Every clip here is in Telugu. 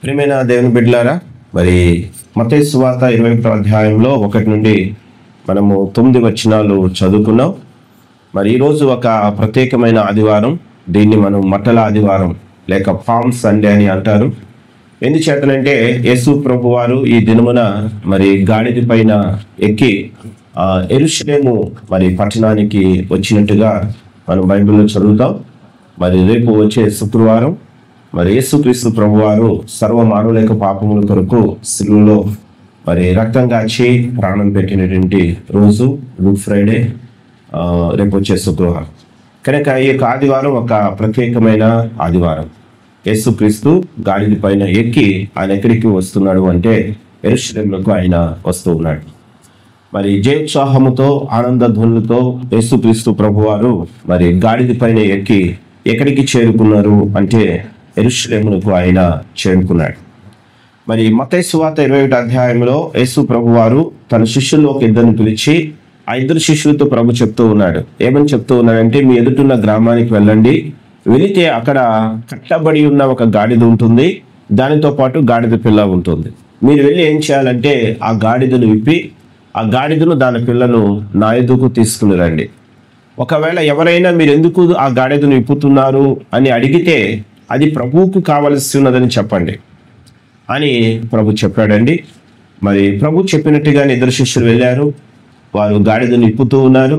ప్రియమైన దేవుని బిడ్డలారా, మరి మత్తయి సువార్త 21వ అధ్యాయంలో 1 నుండి మనము 9 వచనాలు చదువుకున్నాం. మరి ఈరోజు ఒక ప్రత్యేకమైన ఆదివారం. దీన్ని మనం మట్టల ఆదివారం లేక పామ్ సండే అని అంటారు. ఎందుచేతనంటే యేసు ప్రభు వారు ఈ దినమున మరి గాడిద పైన ఎక్కి యెరూషలేము మరి పట్టణానికి వచ్చినట్టుగా మనం బైబిల్లో చదువుతాం. మరి రేపు వచ్చే శుక్రవారం మరి యేసుక్రీస్తు ప్రభువారు సర్వ మానవుల యొక్క పాపముల కొరకు శిలువలో మరి రక్తం కాచి ప్రాణం పెట్టినటువంటి రోజు గుడ్ ఫ్రైడే, రేపు వచ్చే శుక్రవారం. కనుక ఈ యొక్క ఆదివారం ఒక ప్రత్యేకమైన ఆదివారం. యేసుక్రీస్తు గాడిద పైన ఎక్కి ఆయన ఎక్కడికి వస్తున్నాడు అంటే యెరూషలేములకు ఆయన వస్తూ ఉన్నాడు. మరి జయోత్సాహముతో ఆనంద ధ్వనులతో యేసుక్రీస్తు ప్రభువారు మరి గాడిద పైన ఎక్కి ఎక్కడికి చేరుకున్నారు అంటే యెరూషలేమునకు ఆయన చేరుకున్నాడు. మరి మత్తయి సువార్త 21వ అధ్యాయంలో యేసు ప్రభువారు తన శిష్యుల్లో ఒక ఇద్దరిని పిలిచి ఆ ఇద్దరు శిష్యులతో ప్రభు చెప్తూ ఉన్నాడు. ఏమని చెప్తూ ఉన్నాడంటే, మీ ఎదుటిన్న గ్రామానికి వెళ్ళండి, వెళితే అక్కడ కట్టబడి ఉన్న ఒక గాడిద ఉంటుంది, దానితో పాటు గాడిద పిల్ల ఉంటుంది. మీరు వెళ్ళి ఏం చేయాలంటే ఆ గాడిదను విప్పి ఆ గాడిదను దాని పిల్లను నా ఎదుకు తీసుకుని రండి. ఒకవేళ ఎవరైనా మీరు ఎందుకు ఆ గాడిదను విప్పుతున్నారు అని అడిగితే అది ప్రభువుకు కావలసి ఉన్నదని చెప్పండి అని ప్రభు చెప్పాడండి. మరి ప్రభు చెప్పినట్టుగానే ఇద్దరు శిష్యులు వెళ్ళారు. వారు గాడిదను విప్పుతూ ఉన్నారు.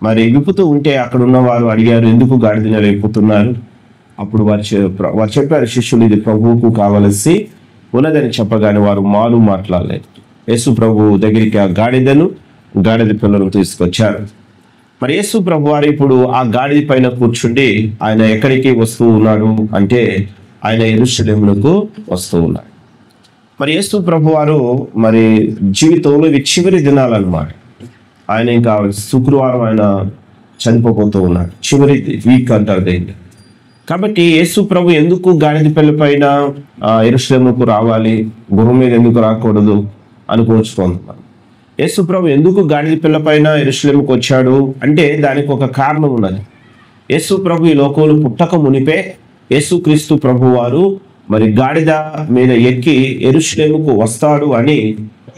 మరి విప్పుతూ ఉంటే అక్కడ ఉన్న వారు అడిగారు, ఎందుకు గాడిదను విప్పుతున్నారు? అప్పుడు వారు చెప్పారు శిష్యులు, ఇది ప్రభువుకు కావలసి ఉన్నదని చెప్పగానే వారు మాట్లాడలేదు. యేసు ప్రభు దగ్గరికి ఆ గాడిద పిల్లలను తీసుకొచ్చారు. మరి యేసు ప్రభు వారు ఇప్పుడు ఆ గాడిద పైన కూర్చుండి ఆయన ఎక్కడికి వస్తూ ఉన్నాడు అంటే ఆయన యెరూషలేమునకు వస్తూ ఉన్నాడు. మరి యేసు ప్రభు వారు మరి జీవితంలో ఇవి చివరి దినాలన్నమాట. ఆయన ఇంకా శుక్రవారం ఆయన చనిపోతూ ఉన్నాడు. చివరి వీక్ అంటారు దీన్ని. కాబట్టి యేసు ప్రభు ఎందుకు గాడిద పిల్ల పైన యెరూషలేమునకు రావాలి, గుర్రం మీద ఎందుకు రాకూడదు అనుకోవచ్చు. యేసు ప్రభు ఎందుకు గాడిద పిల్ల పైన యెరూషలేముకు వచ్చాడు అంటే దానికి ఒక కారణం ఉన్నది. యేసు ప్రభు ఈ లోకంలో పుట్టక మునిపే యేసుక్రీస్తు ప్రభు వారు మరి గాడిద మీద ఎక్కి యెరూషలేముకు వస్తాడు అని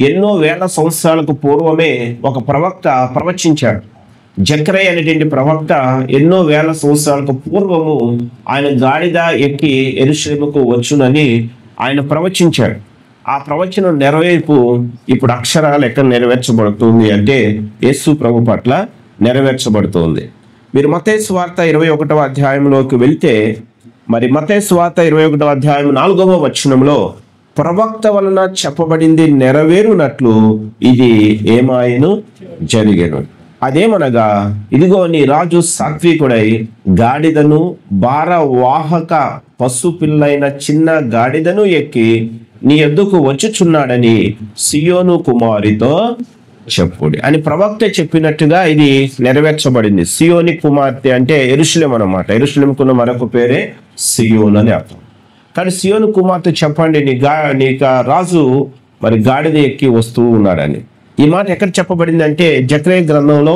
ఎన్నో వేల సంవత్సరాలకు పూర్వమే ఒక ప్రవక్త ప్రవచించాడు. జకర్యా అనేటువంటి ప్రవక్త ఎన్నో వేల సంవత్సరాలకు పూర్వము ఆయన గాడిద ఎక్కి యెరూషలేముకు వచ్చునని ఆయన ప్రవచించాడు. ఆ ప్రవచనం నెరవేర్పు ఇప్పుడు అక్షరాలు ఎక్కడ నెరవేర్చబడుతుంది అంటే యేసు ప్రభు పట్ల నెరవేర్చబడుతుంది. మీరు మత్తయి సువార్త 21వ అధ్యాయంలోకి వెళ్తే మరి మత్తయి సువార్త 21వ అధ్యాయం 4వ వచనంలో ప్రవక్త వలన చెప్పబడింది నెరవేరునట్లు ఇది ఏమాయను జరిగెను. అదేమనగా, ఇదిగో నీ రాజు సాత్వికుడై గాడిదను భారవాహక పశుపిల్లైన చిన్న గాడిదను ఎక్కి నీ యొద్దకు వచ్చుచున్నాడని సియోను కుమారితో చెప్పుడి అని ప్రవక్త చెప్పినట్టుగా ఇది నెరవేర్చబడింది. సియోని కుమార్తె అంటే యెరూషలేము అన్నమాట. యెరూషలేముకున్న మరొక పేరే సియోను అని అర్థం. కానీ సియోను కుమార్తె చెప్పండి, నీక రాజు మరి గాడిద ఎక్కి వస్తూ ఉన్నాడని. ఈ మాట ఎక్కడ చెప్పబడింది అంటే జకర్యా గ్రంథంలో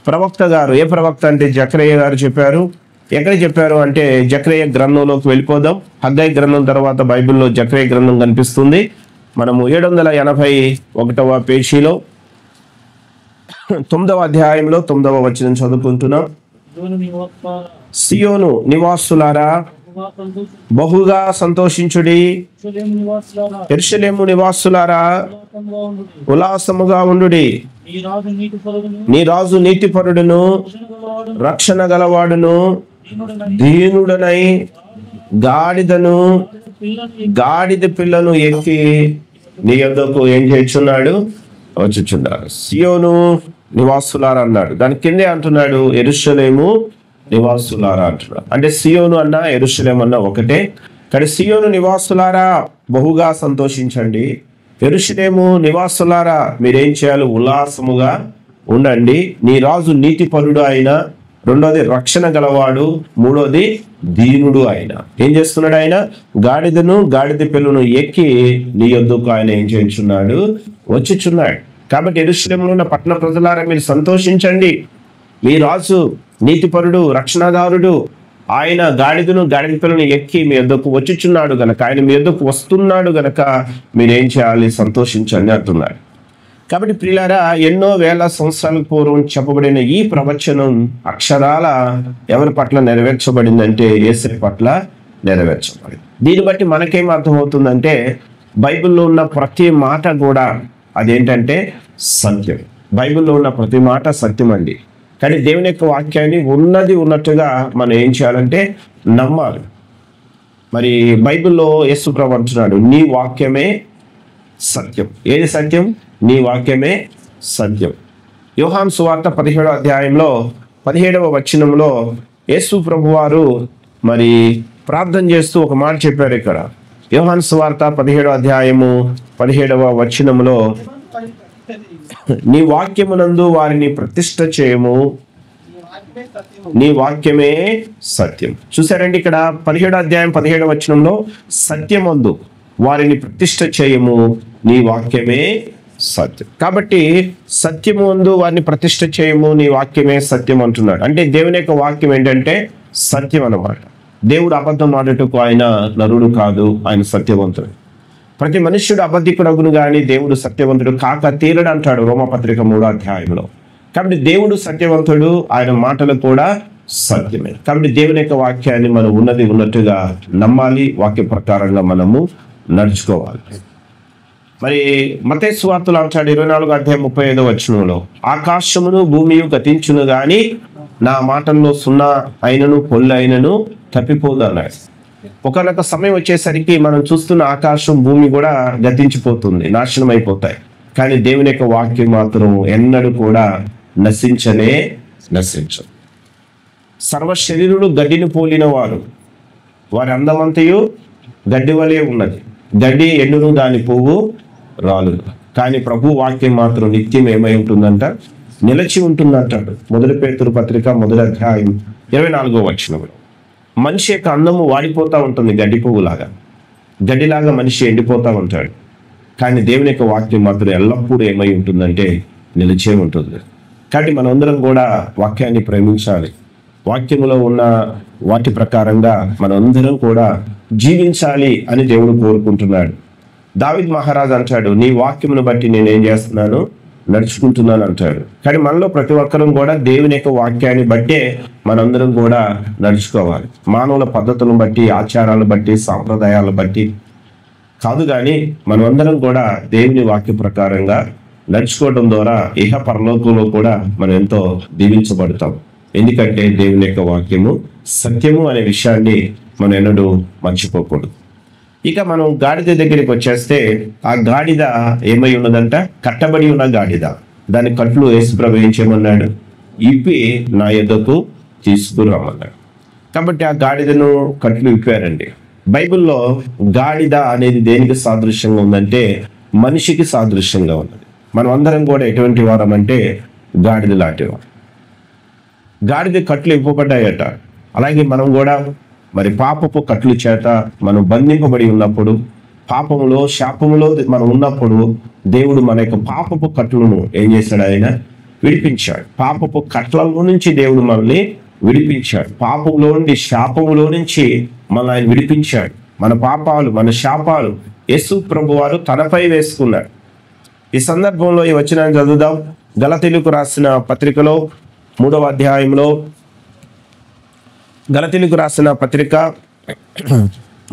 ప్రవక్త గారు, ఏ ప్రవక్త అంటే జకర్యా గారు చెప్పారు. ఎక్కడ చెప్పారు అంటే జకర్యా గ్రంథంలోకి వెళ్ళిపోదాం. హగ్గయి గ్రంథం తర్వాత బైబిల్లో జకర్యా గ్రంథం కనిపిస్తుంది. మనము 781వ పేజీలో 9వ అధ్యాయంలో 9వ వచనం చదువుకుంటున్నాం. సియోను నివాసులారా బహుగా సంతోషించుడి, యెరూషలేము నివాసులారా ఉల్లాసముగా ఉండుడి. నీ రాజు నీతిపరుడును రక్షణ గలవాడును దీనుడనై గాడిద పిల్లను ఎక్కి నీ యొద్దకు ఏం చేస్తున్నాడు, వచ్చుచున్నాడు. సియోను నివాసులారా అన్నాడు. దాని కిందే అంటున్నాడు యెరూషలేము నివాసులారా అంటున్నాడు. అంటే సియోను అన్నా యెరూషలేము అన్నా ఒకటే. కానీ సియోను నివాసులారా బహుగా సంతోషించండి, యెరూషలేము నివాసులారా మీరేం చేయాలి, ఉల్లాసముగా ఉండండి. నీ రాజు నీతిపరుడు ఆయన, రెండోది రక్షణ గలవాడు, మూడోది దీనుడు ఆయన. ఏం చేస్తున్నాడు ఆయన? గాడిద పిల్లను ఎక్కి నీ యొద్దకు ఆయన ఏం చేస్తున్నాడు, వచ్చుచున్నాడు. కాబట్టి యెరూషలేములో ఉన్న పట్టణ ప్రజలారా మీరు సంతోషించండి, మీ రాజు నీతిపరుడు రక్షణదారుడు ఆయన గాడిదను గాడిద పిల్లను ఎక్కి మీ యొద్దకు వచ్చుచున్నాడు గనక, ఆయన మీ యొద్దకు వస్తున్నాడు గనక మీరేం చేయాలి, సంతోషించండి అంటున్నాడు. కాబట్టి ప్రియులారా, ఎన్నో వేల సంవత్సరాల పూర్వం చెప్పబడిన ఈ ప్రవచనం అక్షరాల ఎవరి పట్ల నెరవేర్చబడిందంటే యేసయ్య పట్ల నెరవేర్చబడింది. దీన్ని బట్టి మనకేం అర్థమవుతుందంటే బైబిల్లో ఉన్న ప్రతి మాట కూడా అదేంటంటే సత్యం. బైబిల్లో ఉన్న ప్రతి మాట సత్యం అండి. కానీ దేవుని యొక్క వాక్యాన్ని ఉన్నది ఉన్నట్టుగా మనం ఏం చేయాలంటే నమ్మాలి. మరి బైబిల్లో యేసు ప్రభువు అంటున్నాడు, నీ వాక్యమే సత్యం. ఏది సత్యం? నీ వాక్యమే సత్యం. యోహాను సువార్త 17వ అధ్యాయంలో 17వ వచనంలో యేసు ప్రభువారు మరి ప్రార్థన చేస్తూ ఒక మాట చెప్పారు. ఇక్కడ యోహాను సువార్త 17వ అధ్యాయము 17వ వచనంలో, నీ వాక్యమునందు వారిని ప్రతిష్ఠ చేయము, నీ వాక్యమే సత్యం. చూసారండి, ఇక్కడ 17వ అధ్యాయం 17వ వచనంలో సత్యమందు వారిని ప్రతిష్ఠ చేయము, నీ వాక్యమే సత్యం. కాబట్టి సత్యము అందు వారిని ప్రతిష్ఠ చేయము, నీ వాక్యమే సత్యం అంటున్నాడు. అంటే దేవుని యొక్క వాక్యం ఏంటంటే సత్యం అన్నమాట. దేవుడు అబద్ధం ఆడటకు ఆయన నరుడు కాదు, ఆయన సత్యవంతుడు. ప్రతి మనుష్యుడు అబద్ధికుడగును గాని దేవుడు సత్యవంతుడు కాక తీరడు అంటాడు రోమపత్రిక 3వ అధ్యాయంలో. కాబట్టి దేవుడు సత్యవంతుడు, ఆయన మాటలు కూడా సత్యమే. కాబట్టి దేవుని యొక్క వాక్యాన్ని మనం ఉన్నది ఉన్నట్టుగా నమ్మాలి, వాక్య ప్రకారంగా మనము నడుచుకోవాలి. మరి మత్తయి సువార్తలో అంటాడు 24వ అధ్యాయం 35వ వచనంలో, ఆకాశమును భూమియు గతించును గాని నా మాటల్లో సున్నా అయినను పొల్లు అయినను తప్పిపోదు అన్నాడు. ఒకనొక సమయం వచ్చేసరికి మనం చూస్తున్న ఆకాశం భూమి కూడా గతించిపోతుంది, నాశనం అయిపోతాయి. కానీ దేవుని యొక్క వాక్యం మాత్రం ఎన్నడూ కూడా నశించదు. సర్వ శరీరుడు గడ్డిని పోలిన వారు, వారి అందమంతయు గడ్డి వలె ఉన్నది, గడ్డి ఎండును దాని పువ్వు రాలు, కానీ ప్రభు వాక్యం మాత్రం నిత్యం ఏమై ఉంటుందంట, నిలిచి ఉంటుందంటాడు. 1 పేతురు పత్రిక 1వ అధ్యాయం 24వ వచనంలో. మనిషి యొక్క అందము వాడిపోతూ ఉంటుంది, గడ్డి పువ్వులాగా, గడ్డిలాగా మనిషి ఎండిపోతూ ఉంటాడు. కానీ దేవుని యొక్క వాక్యం మాత్రం ఎల్లప్పుడూ ఏమై ఉంటుందంటే నిలిచే ఉంటుంది. కాబట్టి మనందరం కూడా వాక్యాన్ని ప్రేమించాలి. వాక్యములో ఉన్న వాటి ప్రకారంగా మనందరం కూడా జీవించాలి అని దేవుడు కోరుకుంటున్నాడు. దావీదు మహారాజు అంటాడు, నీ వాక్యమును బట్టి నేనేం చేస్తున్నాను, నడుచుకుంటున్నాను అంటాడు. కానీ మనలో ప్రతి ఒక్కరం కూడా దేవుని యొక్క వాక్యాన్ని బట్టే మనందరం కూడా నడుచుకోవాలి. మానవుల పద్ధతులను బట్టి, ఆచారాలను బట్టి, సాంప్రదాయాలను బట్టి కాదు, కానీ మనమందరం కూడా దేవుని వాక్య ప్రకారంగా నడుచుకోవడం ద్వారా ఇహ పరలోకంలో కూడా మనం ఎంతో దీవించబడతాం. ఎందుకంటే దేవుని యొక్క వాక్యము సత్యము అనే విషయాన్ని మనం ఎన్నడూ మర్చిపోకూడదు. ఇక మనం గాడిద దగ్గరికి వచ్చేస్తే ఆ గాడిద ఏమై ఉన్నదంట, కట్టబడి ఉన్న గాడిద. దాని కట్లు యేసుప్రభు ఏం చేయమన్నాడు, ఇప్పి నా యొద్దకు తీసుకురమ్మన్నాడు. కాబట్టి ఆ గాడిదను కట్లు ఇప్పారండి. బైబిల్లో గాడిద అనేది దేనికి సాదృశ్యంగా ఉందంటే మనిషికి సాదృశ్యంగా ఉన్నది. మనం అందరం కూడా ఎటువంటి వారం అంటే గాడిద లాంటివారు. గాడిద కట్లు ఇవ్వబడ్డాయట. అలాగే మనం కూడా మరి పాపపు కట్లు చేత మనం బంధింపబడి ఉన్నప్పుడు, పాపములో శాపములో మనం ఉన్నప్పుడు దేవుడు మన యొక్క పాపపు కట్లను ఏం చేశాడు, ఆయన విడిపించాడు. పాపపు కట్లలో నుంచి దేవుడు మనల్ని విడిపించాడు. పాపంలో నుండి, శాపములో నుంచి మనల్ని ఆయన విడిపించాడు. మన పాపాలు, మన శాపాలు యేసు ప్రభువారు తనపై వేసుకున్నాడు. ఈ సందర్భంలో ఈ వచనాన్ని చదువుదాం. గలతీయులకు రాసిన పత్రికలో 3వ అధ్యాయంలో, గలతీయులకు రాసిన పత్రిక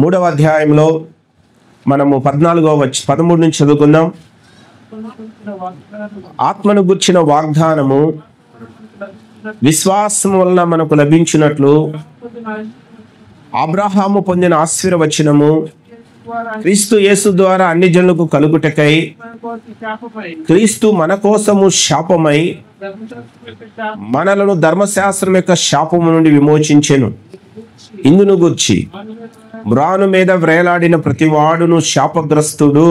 3వ అధ్యాయంలో మనము 13 నుంచి చదువుకుందాం. ఆత్మను గుర్చిన వాగ్దానము విశ్వాసం వలన మనకు లభించినట్లు అబ్రహాము పొందిన ఆశీర్వచనము క్రీస్తు యేసు ద్వారా అన్ని జనులకు కలుగుటకై క్రీస్తు మన కోసము శాపమై మనలను ధర్మశాస్త్రం యొక్క శాపము నుండి విమోచించెను. ఇందును గూర్చి మ్రాను మీద వ్రేలాడిన ప్రతివాడును శాపగ్రస్తుడు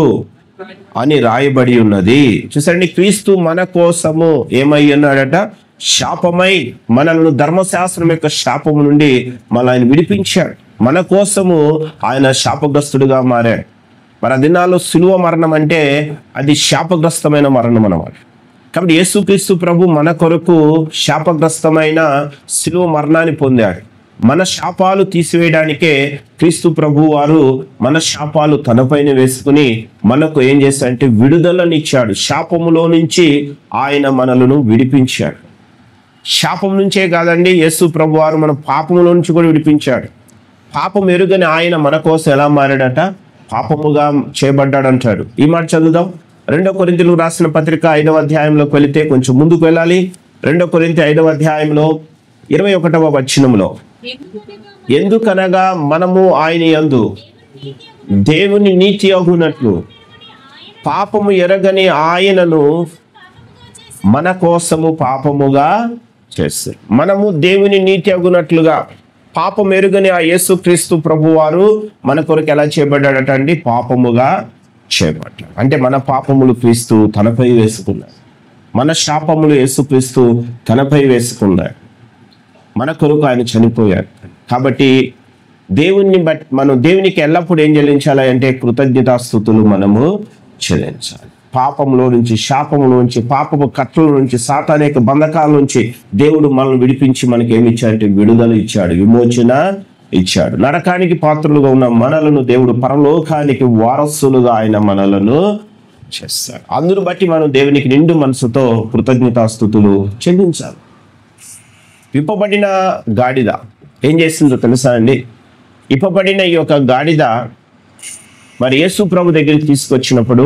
అని రాయబడి ఉన్నది. చూసండి, క్రీస్తు మన కోసము ఏమై ఉన్నాడట, శాపమై మనలను ధర్మశాస్త్రం యొక్క శాపము నుండి ఆయన విడిపించాడు. మన కోసము ఆయన శాపగ్రస్తుడుగా మారాడు. మరి ఆ దినాల్లో సిలువ మరణం అంటే అది శాపగ్రస్తమైన మరణం అన్నమాట. కాబట్టి యేసుక్రీస్తు ప్రభు మన కొరకు శాపగ్రస్తమైన సిలువ మరణాన్ని పొందాడు. మన శాపాలు తీసివేయడానికే క్రీస్తు ప్రభు వారు మన శాపాలు తనపైన వేసుకుని మనకు ఏం చేశాడంటే విడుదలనిచ్చాడు. శాపములో నుంచి ఆయన మనలను విడిపించాడు. శాపం నుంచే కాదండి, యేసు ప్రభు వారు మన పాపములో నుంచి కూడా విడిపించాడు. పాపం ఎరుగని ఆయన మన కోసం ఎలా మారాడట? పాపముగా చేయబడ్డాడంటాడు. ఈ మాట చదువుదాం. 2 కొరింథీయులకు రాసిన పత్రిక 5వ అధ్యాయంలోకి వెళితే కొంచెం ముందుకు వెళ్ళాలి. 2 కొరింథీ 5వ అధ్యాయంలో 21వ వచనంలో, ఎందుకనగా మనము ఆయన యందు దేవుని నీతి అగునట్లు పాపము ఎరగని ఆయనను మన కోసము పాపముగా చేస్తారు. మనము దేవుని నీతి అగునట్లుగా పాపం ఎరుగని ఆ యేసుక్రీస్తు ప్రభువారు మన కొరకు ఎలా చేయబడ్డాడట అండి? పాపముగా చేయబడ్డాడు. అంటే మన పాపములు క్రీస్తు తనపై వేసుకున్నాడు. మన శాపములు యేసుక్రీస్తు తనపై వేసుకున్నాడు. మన కొరకు ఆయన చనిపోయాడు. కాబట్టి మనం దేవునికి ఎల్లప్పుడూ ఏం చెల్లించాలి అంటే కృతజ్ఞతాస్తుతులు మనము చెల్లించాలి. పాపంలో నుంచి, శాపములో నుంచి, పాపపు కట్టల నుంచి, సాతానేక బంధకాల నుంచి దేవుడు మనల్ని విడిపించి మనకి ఏమి ఇచ్చాడంటే విడుదల ఇచ్చాడు, విమోచన ఇచ్చాడు. నరకానికి పాత్రలుగా ఉన్న మనలను దేవుడు పరలోకానికి వారసులుగా ఆయన మనలను చేస్తాడు. అందును బట్టి మనం దేవునికి నిండు మనసుతో కృతజ్ఞతాస్తుతులు చెల్లించాలి. విప్పబడిన గాడిద ఏం చేసిందో తెలుసా అండి? విప్పబడిన ఈ యొక్క గాడిద మరి యేసు ప్రభు దగ్గరికి తీసుకొచ్చినప్పుడు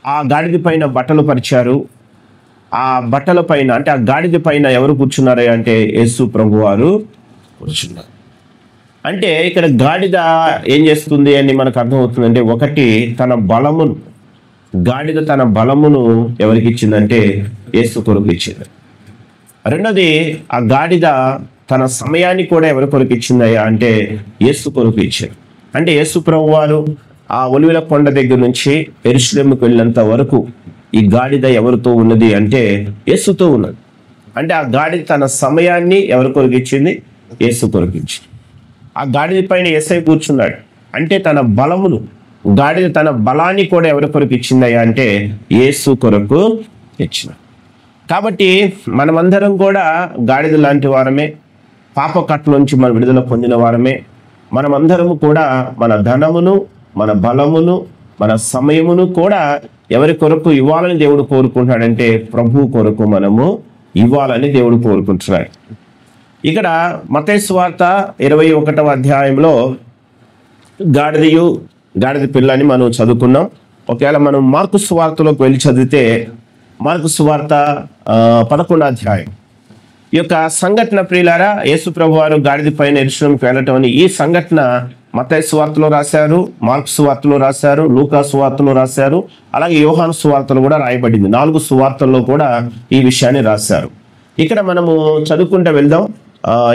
ఆ గాడిద పైన బట్టలు పరిచారు. ఆ బట్టల పైన అంటే ఆ గాడిద పైన ఎవరు కూర్చున్నారే అంటే యేసు ప్రభు వారు కూర్చున్నారు. అంటే ఇక్కడ గాడిద ఏం చేస్తుంది అని మనకు అర్థమవుతుంది అంటే, ఒకటి తన బలమును, గాడిద తన బలమును ఎవరికి ఇచ్చిందంటే యేసు కొరకు ఇచ్చింది. రెండోది ఆ గాడిద తన సమయాన్ని కూడా ఎవరి కొరకు ఇచ్చిందయ్యా అంటే యేసు కొరకు ఇచ్చింది. అంటే యేసు ప్రభు వారు ఆ ఒలివల కొండ దగ్గర నుంచి యెరూషలేముకు వెళ్ళినంత వరకు ఈ గాడిద ఎవరితో ఉన్నది అంటే యేసుతో ఉన్నది. అంటే ఆ గాడిద తన సమయాన్ని ఎవరి కొరకు ఇచ్చింది? యేసు కొరకు ఇచ్చింది. ఆ గాడిద పైన యేసయ్య కూర్చున్నాడు. అంటే తన బలమును, గాడిద తన బలాన్ని కూడా ఎవరి కొరకు ఇచ్చిందయ్యా అంటే యేసు కొరకు ఇచ్చిన. కాబట్టి మనమందరం కూడా గాడిద లాంటి వారమే, పాప కట్ల నుంచి మనం విడుదల పొందిన వారమే. మనమందరము కూడా మన ధనమును, మన బలమును, మన సమయమును కూడా ఎవరి కొరకు ఇవ్వాలని దేవుడు కోరుకుంటున్నాడంటే ప్రభు కొరకు మనము ఇవ్వాలని దేవుడు కోరుకుంటున్నాడు. ఇక్కడ మత్తయి సువార్త 21వ అధ్యాయంలో గాడిద పిల్లని మనం చదువుకున్నాం. ఒకవేళ మనం మార్కు సువార్తలోకి వెళ్ళి చదివితే మార్కు సువార్త 11వ అధ్యాయం ఈ యొక్క సంఘటన ప్రియులారా, యేసు ప్రభు వారు గాడిద పైన యెరూషలేముకు వెళ్ళటం అని ఈ సంఘటన మత్తయి సువార్తలో రాశారు, మార్కు సువార్తలో రాశారు, లూకా సువార్తలో రాశారు, అలాగే యోహాను సువార్తలో కూడా రాయబడింది. 4 సువార్తల్లో కూడా ఈ విషయాన్ని రాశారు. ఇక్కడ మనము చదువుకుంటూ వెళ్దాం.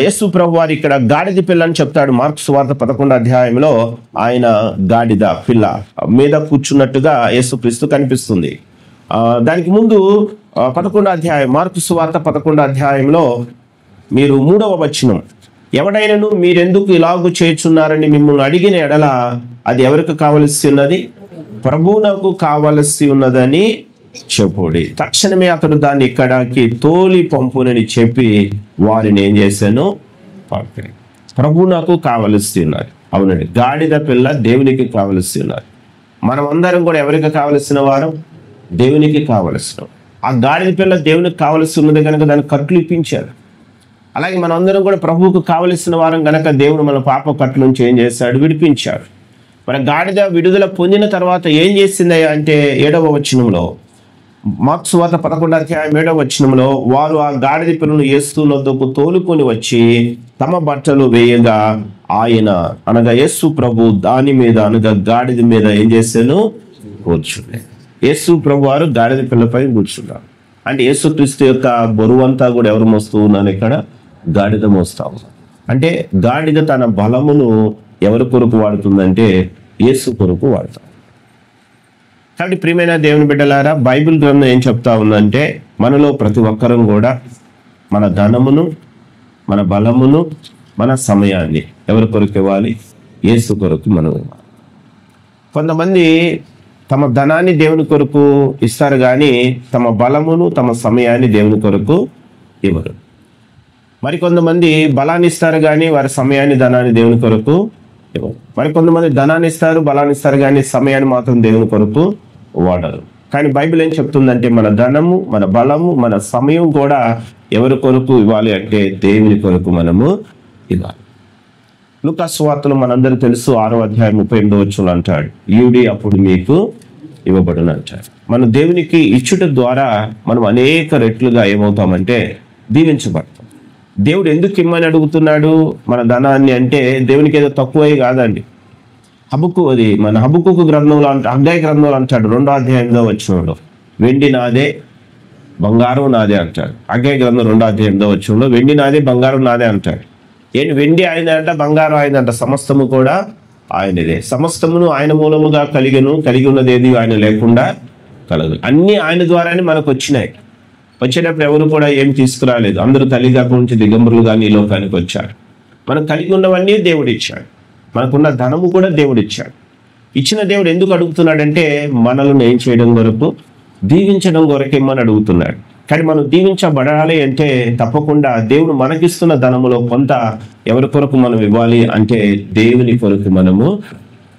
యేసు ప్రభు వారు ఇక్కడ గాడిద పిల్ల అని చెప్తాడు. మార్కు సువార్త 11వ అధ్యాయంలో ఆయన గాడిద పిల్ల మీద కూర్చున్నట్టుగా యేసుక్రీస్తు కనిపిస్తుంది. దానికి ముందు 11వ అధ్యాయం మార్కు సువార్త 11వ అధ్యాయంలో మీరు 3వ వచనం, ఎవడైనను మీరెందుకు ఇలాగు చేయుచున్నారని మిమ్మల్ని అడిగిన ఎడల అది ఎవరికి కావలసి ఉన్నది? ప్రభువునకు కావలసి ఉన్నదని చెప్పుడి. తక్షణమే అతడు దాన్ని ఇక్కడికి తోలి పంపునని చెప్పి వారిని ఏం చేశాను? పంపిణీ. ప్రభు నాకు కావలసి ఉన్నది. అవునండి, గాడిద పిల్ల దేవునికి కావలసి ఉన్నది. మనం అందరం కూడా ఎవరికి కావలసిన వారం? దేవునికి కావలసిన. ఆ గాడిద పిల్ల దేవునికి కావలసి ఉన్నది కనుక దాన్ని కట్లు ఇప్పించారు. అలాగే మనం అందరం కూడా ప్రభువుకు కావలసిన వారం కనుక దేవుడు మన పాప కట్ల నుంచి ఏం చేశాడు? విడిపించాడు. మరి గాడిద విడుదల పొందిన తర్వాత ఏం చేసిందయ్యా అంటే 7వ వచనంలో, మార్కు సువార్త 11వ అధ్యాయం 7వ వచనంలో, వారు ఆ గాడిద పిల్లను యేసు వద్దకు తోలుకొని వచ్చి తమ బట్టలు వేయగా ఆయన అనగా యేసు ప్రభు దాని మీద అనగా గాడిద మీద ఏం చేశాను? కూర్చున్నాడు. యేసు ప్రభు వారు గాడిద పిల్లపై కూర్చున్నారు. అంటే యేసుక్రీస్తు యొక్క బరువంతా కూడా ఎవరు మోస్తూ ఉన్నారు? ఇక్కడ గాడిద మోస్తా ఉన్నారు. అంటే గాడిద తన బలమును ఎవరి కొరకు వాడుతుందంటే యేసు కొరకు వాడుతారు. కాబట్టి ప్రియమైన దేవుని బిడ్డలారా, బైబిల్ గ్రంథం ఏం చెప్తా ఉందంటే మనలో ప్రతి ఒక్కరం కూడా మన ధనమును, మన బలమును, మన సమయాన్ని ఎవరి కొరకు ఇవ్వాలి? యేసు కొరకు మనం ఇవ్వాలి. కొంతమంది తమ ధనాన్ని దేవుని కొరకు ఇస్తారు కానీ తమ బలమును తమ సమయాన్ని దేవుని కొరకు ఇవ్వరు. మరికొంతమంది బలాన్ని ఇస్తారు కానీ వారి సమయాన్ని ధనాన్ని దేవుని కొరకు ఇవ్వరు. మరికొంతమంది ధనాన్ని ఇస్తారు బలాన్ని ఇస్తారు కానీ సమయాన్ని మాత్రం దేవుని కొరకు వాడరు. కానీ బైబిల్ ఏం చెప్తుందంటే మన ధనము మన బలము మన సమయం కూడా ఎవరి కొరకు ఇవ్వాలి అంటే దేవుని కొరకు మనము ఇవ్వాలి. లూకా సువార్తలో మనందరూ తెలుసు 6వ అధ్యాయం 38వ వచనంలో అంటాడు, ఇయుడి అప్పుడు మీకు ఇవ్వబడును అంటాడు. మన దేవునికి ఇచ్చుట ద్వారా మనం అనేక రెట్లుగా ఏమవుతామంటే దీవించబడతాం. దేవుడు ఎందుకు ఇమ్మని అడుగుతున్నాడు మన ధనాన్ని అంటే దేవునికి ఏదో తక్కువే కాదండి. మన హబక్కుకు గ్రంథంలో హగ్గై గ్రంథంలో అంటాడు 2వ అధ్యాయంలో వచనంలో, వెండి నాదే బంగారం నాదే అంటాడు. హగ్గై గ్రంథం 2వ అధ్యాయంలో వచనంలో వెండి నాదే బంగారం నాదే అంటాడు. ఏంటి వెండి ఆయనంట బంగారం ఆయనంట, సమస్తము కూడా ఆయనదే. సమస్తమును ఆయన మూలముగా కలిగి ఉన్నది ఏది ఆయన లేకుండా కలదు. అన్ని ఆయన ద్వారానే మనకు వచ్చినాయి. వచ్చేటప్పుడు ఎవరు కూడా ఏం తీసుకురాలేదు. అందరూ తల్లిదండ్రుల నుంచి దిగంబరులు కానీ ఈ లోకానికి వచ్చారు. మనం కలిగి ఉన్నవన్నీ దేవుడు ఇచ్చాడు. మనకున్న ధనము కూడా దేవుడు ఇచ్చాడు. ఇచ్చిన దేవుడు ఎందుకు అడుగుతున్నాడంటే మనల్ని ఏం చేయడం కొరకు, దీవించడం కొరకేమని అడుగుతున్నాడు. కానీ మనం దీవించబడాలి అంటే తప్పకుండా దేవుడు మనకిస్తున్న ధనములో కొంత ఎవరి కొరకు మనం ఇవ్వాలి అంటే దేవుని కొరకు మనము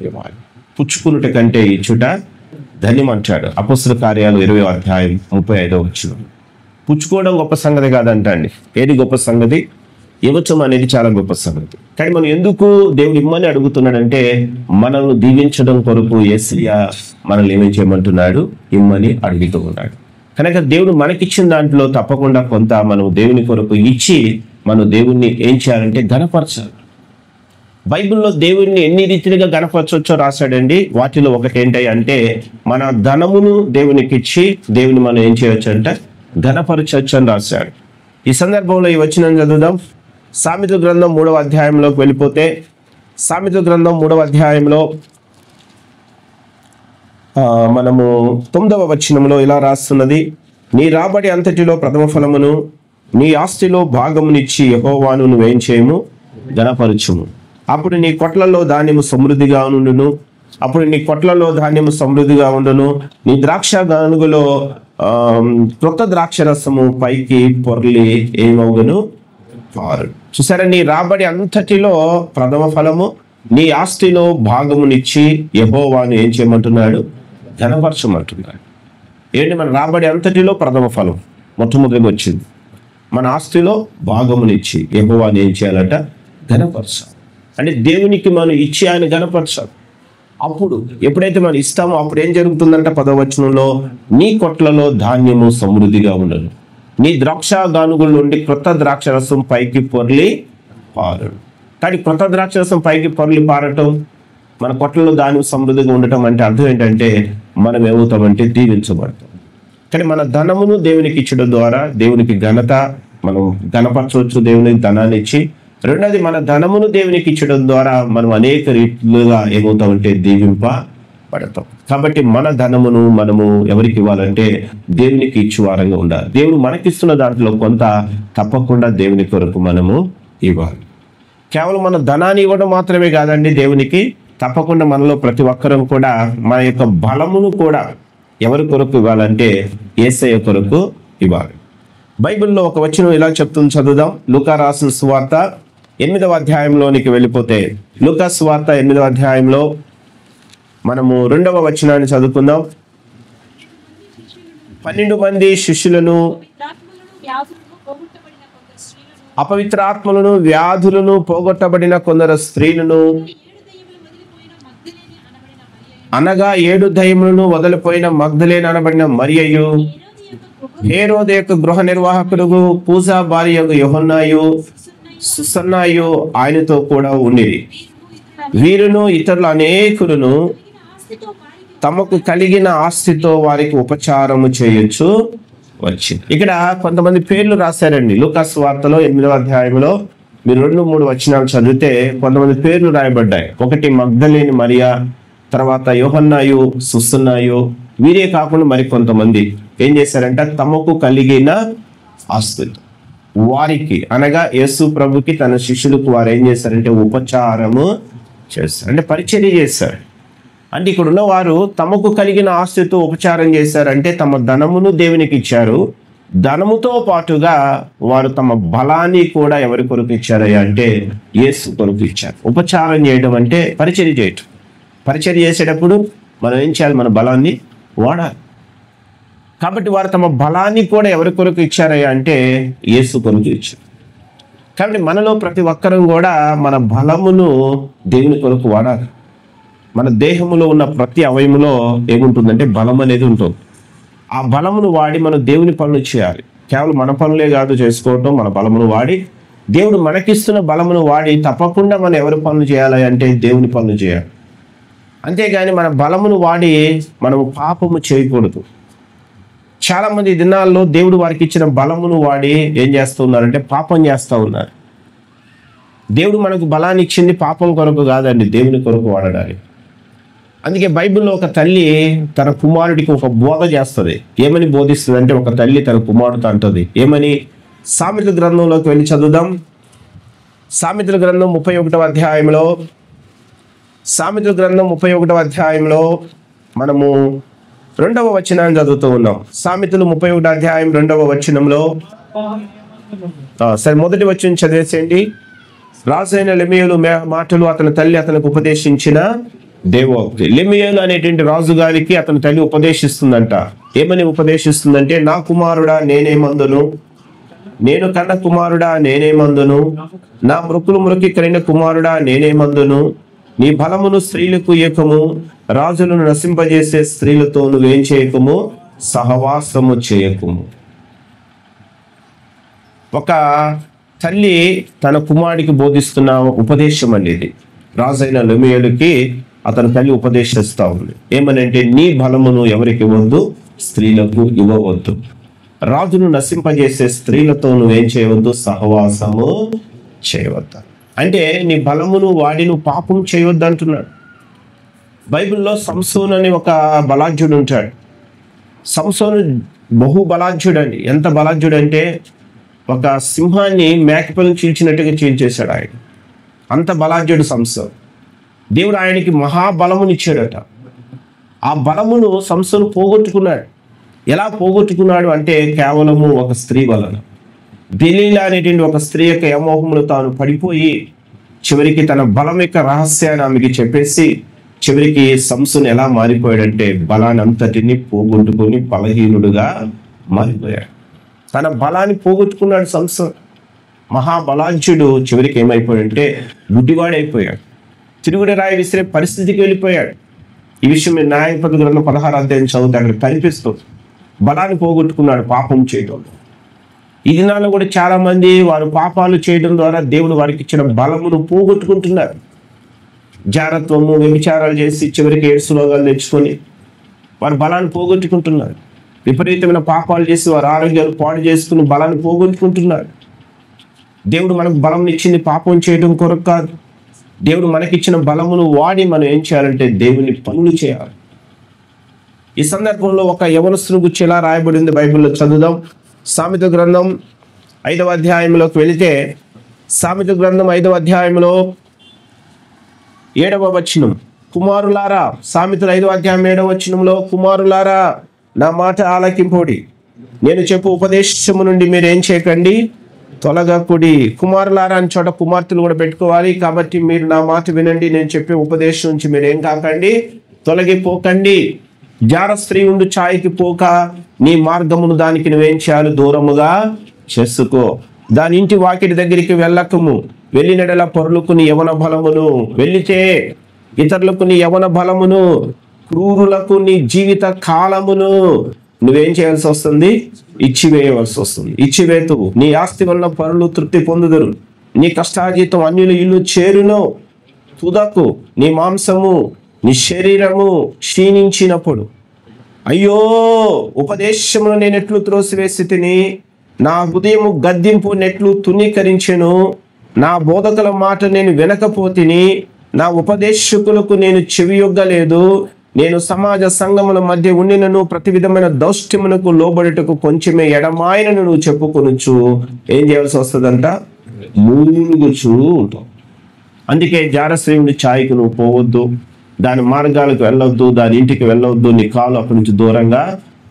ఇవ్వాలి. పుచ్చుకునుట కంటే ఇచ్చుట ధన్యం అంటాడు అపొస్తలుల కార్యాలు 20వ అధ్యాయం 35వ వచనం. పుచ్చుకోవడం గొప్ప సంగతి కాదంట అండి. ఏది గొప్ప సంగతి? ఇవ్వటం అనేది చాలా గొప్ప సంగతి. కానీ మనం ఎందుకు దేవుడు ఇమ్మని అడుగుతున్నాడంటే మనల్ని దీవించడం కొరకు యేసయ్య మనల్ని ఏమేం చేయమంటున్నాడు, ఇమ్మని అడుగుతూ ఉన్నాడు. కనుక దేవుడు మనకిచ్చిన దాంట్లో తప్పకుండా కొంత మనం దేవుని కొరకు ఇచ్చి మనం దేవుణ్ణి ఏం చేయాలంటే ఘనపరచాలి. బైబిల్లో దేవుడిని ఎన్ని రీతిగా ఘనపరచవచ్చో రాశాడండి. వాటిలో ఒకటి ఏంటి అంటే మన ధనమును దేవునికి ఇచ్చి దేవుని మనం ఏం చేయవచ్చు అంటే ఘనపరచవచ్చు అని రాశాడు. ఈ సందర్భంలో ఈ వచనం చదువుదాం. సామెతల గ్రంథం 3వ అధ్యాయంలోకి వెళ్ళిపోతే సామెతల గ్రంథం 3వ అధ్యాయంలో మనము 9వ వచనంలో ఇలా రాస్తున్నది, నీ రాబడి అంతటిలో ప్రథమ ఫలమును నీ ఆస్తిలో భాగమునిచ్చి యెహోవాను నువ్వేం చేయము, ఘనపరచుము. అప్పుడు నీ కొట్లలో ధాన్యము సమృద్ధిగా ఉండును. నీ ద్రాక్ష గానుగలో క్రొత్త ద్రాక్ష రసము పైకి పొర్లి ఏమవును పారు. చూసారా, నీ రాబడి అంతటిలో ప్రథమ ఫలము నీ ఆస్తిలో భాగమునిచ్చి యెహోవాను ఏం చేయమంటున్నాడు, ఘనపరచమంటున్నాడు. ఏంటి, మన రాబడి అంతటిలో ప్రథమ ఫలం మొట్టమొదటిగా వచ్చింది. మన ఆస్తిలో భాగమునిచ్చి యెహోవాను ఏం చేయాలంట, ఘనపరచాలి. అంటే దేవునికి మనం ఇచ్చి ఆయన ఘనపరచాలి. అప్పుడు ఎప్పుడైతే మనం ఇస్తామో అప్పుడు ఏం జరుగుతుందంట 10వ వచనంలో, నీ కొట్లలో ధాన్యము సమృద్ధిగా ఉండదు, నీ ద్రాక్ష గానుగుల నుండి క్రొత్త ద్రాక్ష రసం పైకి పొర్లి పారడు. కానీ క్రొత్త ద్రాక్ష రసం పైకి పొర్లి పారటం, మన కొట్లలో ధాన్యం సమృద్ధిగా ఉండటం అంటే అర్థం ఏంటంటే మనం ఏమవుతామంటే దీవించబడతాం. కానీ మన ధనమును దేవునికి ఇచ్చడం ద్వారా దేవునికి ఘనత మనం ఘనపరచవచ్చు, దేవునికి ధనాన్ని ఇచ్చి. రెండోది, మన ధనమును దేవునికి ఇచ్చడం ద్వారా మనం అనేక రీతిలుగా ఏమవుతామంటే దీవింపబడతాం. కాబట్టి మన ధనమును మనము ఎవరికి ఇవ్వాలంటే దేవునికి ఇచ్చేవారంగా ఉండాలి. దేవుడు మనకిస్తున్న దాంట్లో కొంత తప్పకుండా దేవుని కొరకు మనము ఇవ్వాలి. కేవలం మన ధనాన్ని ఇవ్వడం మాత్రమే కాదండి, దేవునికి తప్పకుండా మనలో ప్రతి ఒక్కరం కూడా మన యొక్క బలమును కూడా ఎవరి కొరకు ఇవ్వాలంటే యేసయ్య కొరకు ఇవ్వాలి. బైబిల్లో ఒక వచనం ఇలా చెప్తుంది, చదువుదాం. లూకా రాసిన సువార్త 8వ అధ్యాయంలోనికి వెళ్ళిపోతే లూకా సువార్త 8వ అధ్యాయంలో మనము 2వ వచనాన్ని చదువుకుందాం. 12 మంది శిష్యులను అపవిత్రాత్మలను వ్యాధులను పోగొట్టబడిన కొందరు స్త్రీలను అనగా 7 దయ్యములను వదిలిపోయిన మగ్దలేనే అనబడిన మరియయు, హేరోదు యొక్క గృహ నిర్వాహకుడు కూజా భార్య యోహన్నాయు, సుసన్నాయు ఆయనతో కూడా ఉండిరి. వీరును ఇతరులు అనేకులను తమకు కలిగిన ఆస్తితో వారికి ఉపచారము చేయొచ్చు వచ్చింది. ఇక్కడ కొంతమంది పేర్లు రాశారండి. లూకా సువార్తలో 8వ అధ్యాయంలో మీరు 2-3 వచనాలు చదివితే కొంతమంది పేర్లు రాయబడ్డాయి. ఒకటి మగ్దలేని మరియా, తర్వాత యోహన్నాయు, సుసన్నాయు. వీరే కాకుండా మరి కొంతమంది ఏం చేశారంటే తమకు కలిగిన ఆస్తులు వారికి అనగా యేసు ప్రభుకి తన శిష్యులకు వారు ఏం చేశారంటే ఉపచారము చేస్తారు, అంటే పరిచర్య చేస్తారు. అంటే ఇక్కడ ఉన్నవారు తమకు కలిగిన ఆస్తితో ఉపచారం చేశారంటే తమ ధనమును దేవునికి ఇచ్చారు. ధనముతో పాటుగా వారు తమ బలాన్ని కూడా ఎవరి కొరకు ఇచ్చారయ్యా అంటే యేసు కొరకు ఇచ్చారు. ఉపచారం చేయడం అంటే పరిచర్య చేయటం. పరిచర్య చేసేటప్పుడు మనం ఏం చేయాలి? మన బలాన్ని వాడాలి. కాబట్టి వారు తమ బలాన్ని కూడా ఎవరి కొరకు ఇచ్చారయ్యా అంటే యేసు కొరకు ఇచ్చారు. కాబట్టి మనలో ప్రతి ఒక్కరం కూడా మన బలమును దేవుని కొరకు వాడాలి. మన దేహములో ఉన్న ప్రతి అవయములో ఏముంటుందంటే బలం అనేది ఉంటుంది. ఆ బలమును వాడి మనం దేవుని పనులు చేయాలి. కేవలం మన పనులే కాదు చేసుకోవటం, మన బలమును వాడి దేవుడు మనకిస్తున్న బలమును వాడి తప్పకుండా మనం ఎవరి పనులు చేయాలి అంటే దేవుని పనులు చేయాలి. అంతేగాని మన బలమును వాడి మనము పాపము చేయకూడదు. చాలామంది దినాల్లో దేవుడు వారికి ఇచ్చిన బలమును వాడి ఏం చేస్తూ ఉన్నారంటే పాపం చేస్తూ ఉన్నారు. దేవుడు మనకు బలాన్ని ఇచ్చింది పాపం కొరకు కాదండి, దేవుని కొరకు వాడడానికి. అందుకే బైబిల్లో ఒక తల్లి తన కుమారుడికి ఒక బోధ చేస్తుంది. ఏమని బోధిస్తుంది అంటే ఒక తల్లి తన కుమారుడితో అంటుంది ఏమని? సామెతల గ్రంథంలోకి వెళ్ళి చదువుదాం. సామెతల గ్రంథం 31వ అధ్యాయంలో, సామెతల గ్రంథం 31వ అధ్యాయంలో మనము 2వ వచనాన్ని చదువుతూ ఉన్నాం. సామెతలు 31వ అధ్యాయం 2వ వచనంలో సరే మొదటి వచనం చదివేసేయండి. రాజైన లెమూయేలు మాటలు అతని తల్లి అతనికి ఉపదేశించిన దేవోక్తి. లెమూయేలు అనేటువంటి రాజు గారికి అతని తల్లి ఉపదేశిస్తుందంట. ఏమని ఉపదేశిస్తుందంటే, నా కుమారుడా నేనేమందును, నేను కన్న కుమారుడా నేనేమందును, నా మృక్కి కలిగిన కుమారుడా నేనేమందును, నీ బలమును స్త్రీలకు ఇయ్యకము, రాజులను నశింపజేసే స్త్రీలతో నువ్వేం చేయకము, సహవాసము చేయకము. ఒక తల్లి తన కుమారుడికి బోధిస్తున్న ఉపదేశం అనేది రాజైన లెమూయేలుకి అతని తల్లి ఉపదేశిస్తూ ఉంది. ఏమనంటే, నీ బలమును ఎవరికి ఇవ్వద్దు, స్త్రీలకు ఇవ్వవద్దు, రాజును నశింపజేసే స్త్రీలతో నువ్వేం చేయవద్దు, సహవాసము చేయవద్దు. అంటే నీ బలమును వాడి నువ్వు పాపం చేయవద్దు అంటున్నాడు. బైబిల్లో సంసోను అని ఒక బలాఢ్యుడు ఉంటాడు. సంసోను బహు బలాఢ్యుడండి. ఎంత బలాఢ్యుడు అంటే ఒక సింహాన్ని మేకపిల్లని చీల్చినట్టుగా చీల్చేశాడు ఆయన. అంత బలాఢ్యుడు సంసోను. దేవుడు ఆయనకి మహాబలమునిచ్చాడట. ఆ బలమును సంసోను పోగొట్టుకున్నాడు. ఎలా పోగొట్టుకున్నాడు అంటే కేవలము ఒక స్త్రీ వలన. దెలీలా అనేటువంటి ఒక స్త్రీ యొక్క యమోహములు తాను పడిపోయి చివరికి తన బలం యొక్క రహస్యాన్ని ఆమెకి చెప్పేసి చివరికి సంసోను ఎలా మారిపోయాడంటే బలాన్ని అంతటిని పోగొట్టుకొని బలహీనుడుగా మారిపోయాడు. తన బలాన్ని పోగొట్టుకున్నాడు సంసోను. మహాబలాంచుడు చివరికి ఏమైపోయాడంటే గుడ్డివాడైపోయాడు. తిరుగుడు రాయి విసిరే పరిస్థితికి వెళ్ళిపోయాడు. ఈ విషయం న్యాయాధిపతుల గ్రంథం 16వ అధ్యాయం చదివితే అక్కడ కనిపిస్తుంది. బలాన్ని పోగొట్టుకున్నాడు పాపం చేయడం. ఈ దినాల్లో కూడా చాలా మంది వారు పాపాలు చేయడం ద్వారా దేవుడు వారికి ఇచ్చిన బలమును పోగొట్టుకుంటున్నారు. జారత్వము, వ్యభిచారాలు చేసి చివరికి ఎయిడ్స్ రోగాలు తెచ్చుకొని వారు బలాన్ని పోగొట్టుకుంటున్నారు. విపరీతమైన పాపాలు చేసి వారు ఆరోగ్యాలు పాడు చేసుకుని బలాన్ని పోగొట్టుకుంటున్నారు. దేవుడు మనకు బలం ఇచ్చింది పాపం చేయడం కొరకు కాదు. దేవుడు మనకిచ్చిన బలమును వాడి మనం ఏం చేయాలంటే దేవుని పనులు చేయాలి. ఈ సందర్భంలో ఒక యవనస్తుని గురించి ఎలా రాయబడింది బైబిల్లో చదువుదాం. సామెతల గ్రంథం 5వ అధ్యాయంలోకి వెళితే సామెతల గ్రంథం 5వ అధ్యాయంలో 7వ వచనం, కుమారులారా, సామెతలు 5వ అధ్యాయం 7వ వచనంలో, కుమారులారా నా మాట ఆలకింపుడి, నేను చెప్పు ఉపదేశము నుండి మీరు ఏం చేయకండి, తొలగకుడి. కుమారులారా అని చోట కుమార్తెలు కూడా పెట్టుకోవాలి. కాబట్టి మీరు నా మాట వినండి, నేను చెప్పే ఉపదేశం నుంచి మీరు ఏం కాకండి, తొలగిపోకండి. జార స్త్రీ ఉండు ఛాయకి పోక నీ మార్గమును దానికి నువ్వేం చేయాలి, దూరముగా చేసుకో. దాని ఇంటి వాకిటి దగ్గరికి వెళ్ళకము, వెళ్ళినడలా పొరులకు నీ యవన బలమును, వెళ్ళితే ఇతరులకు నీ యవన బలమును, క్రూరులకు నీ జీవిత కాలమును నువ్వేం చేయాల్సి వస్తుంది, ఇచ్చివేయవలసి వస్తుంది. ఇచ్చివేతు. నీ ఆస్తి వలన పరులు తృప్తి పొందుదురు, నీ కష్టార్జితం అన్యుల ఇల్లు చేరును. తుదకు నీ మాంసము నీ శరీరము క్షీణించినప్పుడు, అయ్యో ఉపదేశమును నేను ఎట్లు త్రోసివేసి తిని, నా హృదయము గద్దింపు నెట్లు తునీకరించెను, నా బోధకుల మాట నేను వినకపోతిని, నా ఉపదేశకులకు నేను చెవియొగ్గలేదు, నేను సమాజ సంఘముల మధ్య ఉండినను ప్రతి విధమైన దౌష్ట్యమునకు లోబడుటకు కొంచెమే ఎడమాయనను నువ్వు చెప్పుకొనుచు ఏం చేయాల్సి వస్తుందంట, మూలుగుచూ ఉంటావు. అందుకే జారశ్రేయుడి ఛాయకు నువ్వు పోవద్దు, దాని మార్గాలకు వెళ్ళొద్దు, దాని ఇంటికి వెళ్ళొద్దు, నీ కాలు అక్కడి నుంచి దూరంగా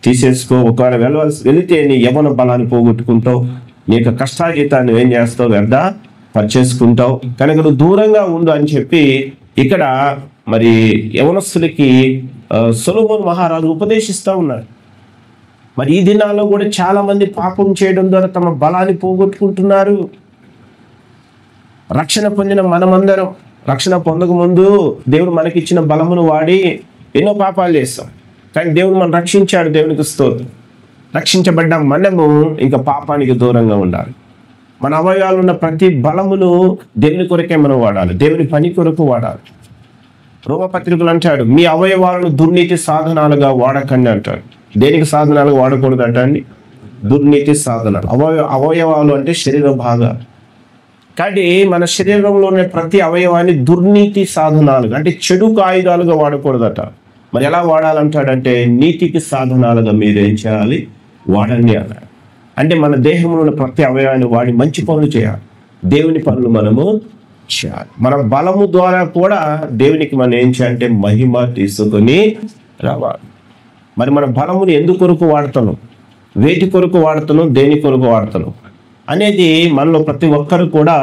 తీసేసుకో. ఒకవేళ వెళితే నీ యవ్వన బలాన్ని పోగొట్టుకుంటావు, నీ యొక్క కష్టాజీతాన్ని ఏం చేస్తావు, వ్యర్థ పరిచేసుకుంటావు, కనుక నువ్వు దూరంగా ఉండు అని చెప్పి ఇక్కడ మరి యవనస్తులకి సొలొమోను మహారాజు ఉపదేశిస్తూ ఉన్నారు. మరి ఈ దినాల్లో కూడా చాలా మంది పాపం చేయడం ద్వారా తమ బలాన్ని పోగొట్టుకుంటున్నారు. రక్షణ పొందిన మనమందరం రక్షణ పొందక ముందు దేవుడు మనకిచ్చిన బలమును వాడి ఎన్నో పాపాలు చేస్తాం, కానీ దేవుడు మనం రక్షించాడు. దేవునికి స్తోత్రం. రక్షించబడ్డ మనము ఇంకా పాపానికి దూరంగా ఉండాలి. మన అవయవాలు ఉన్న ప్రతి బలమును దేవుని కొరకే మనం వాడాలి, దేవుని పని కొరకు వాడాలి. రోమపత్రికలు అంటాడు, మీ అవయవాలను దుర్నీతి సాధనాలుగా వాడకండి అంటాడు. దేనికి సాధనాలుగా వాడకూడదు అంటండి? దుర్నీతి సాధనాలు. అవయవాలు అంటే శరీర భాగాలు. కానీ మన శరీరంలో ఉన్న ప్రతి అవయవాన్ని దుర్నీతి సాధనాలుగా అంటే చెడుకు ఆయుధాలుగా వాడకూడదట. మరి ఎలా వాడాలంటాడంటే నీతికి సాధనాలుగా మీరేం చేయాలి, వాడండి అన్నాడు. అంటే మన దేహంలో ఉన్న ప్రతి అవయవాన్ని వాడి మంచి పనులు చేయాలి, దేవుని పనులు మనము చేయాలి. మన బలము ద్వారా కూడా దేవునికి మనం ఏం చేయాలంటే మహిమ తీసుకొని రావాలి. మరి మన బలముని ఎందు కొరకు వాడతాను, వేటి కొరకు వాడతాను, దేని కొరకు వాడతాను అనేది మనలో ప్రతి ఒక్కరు కూడా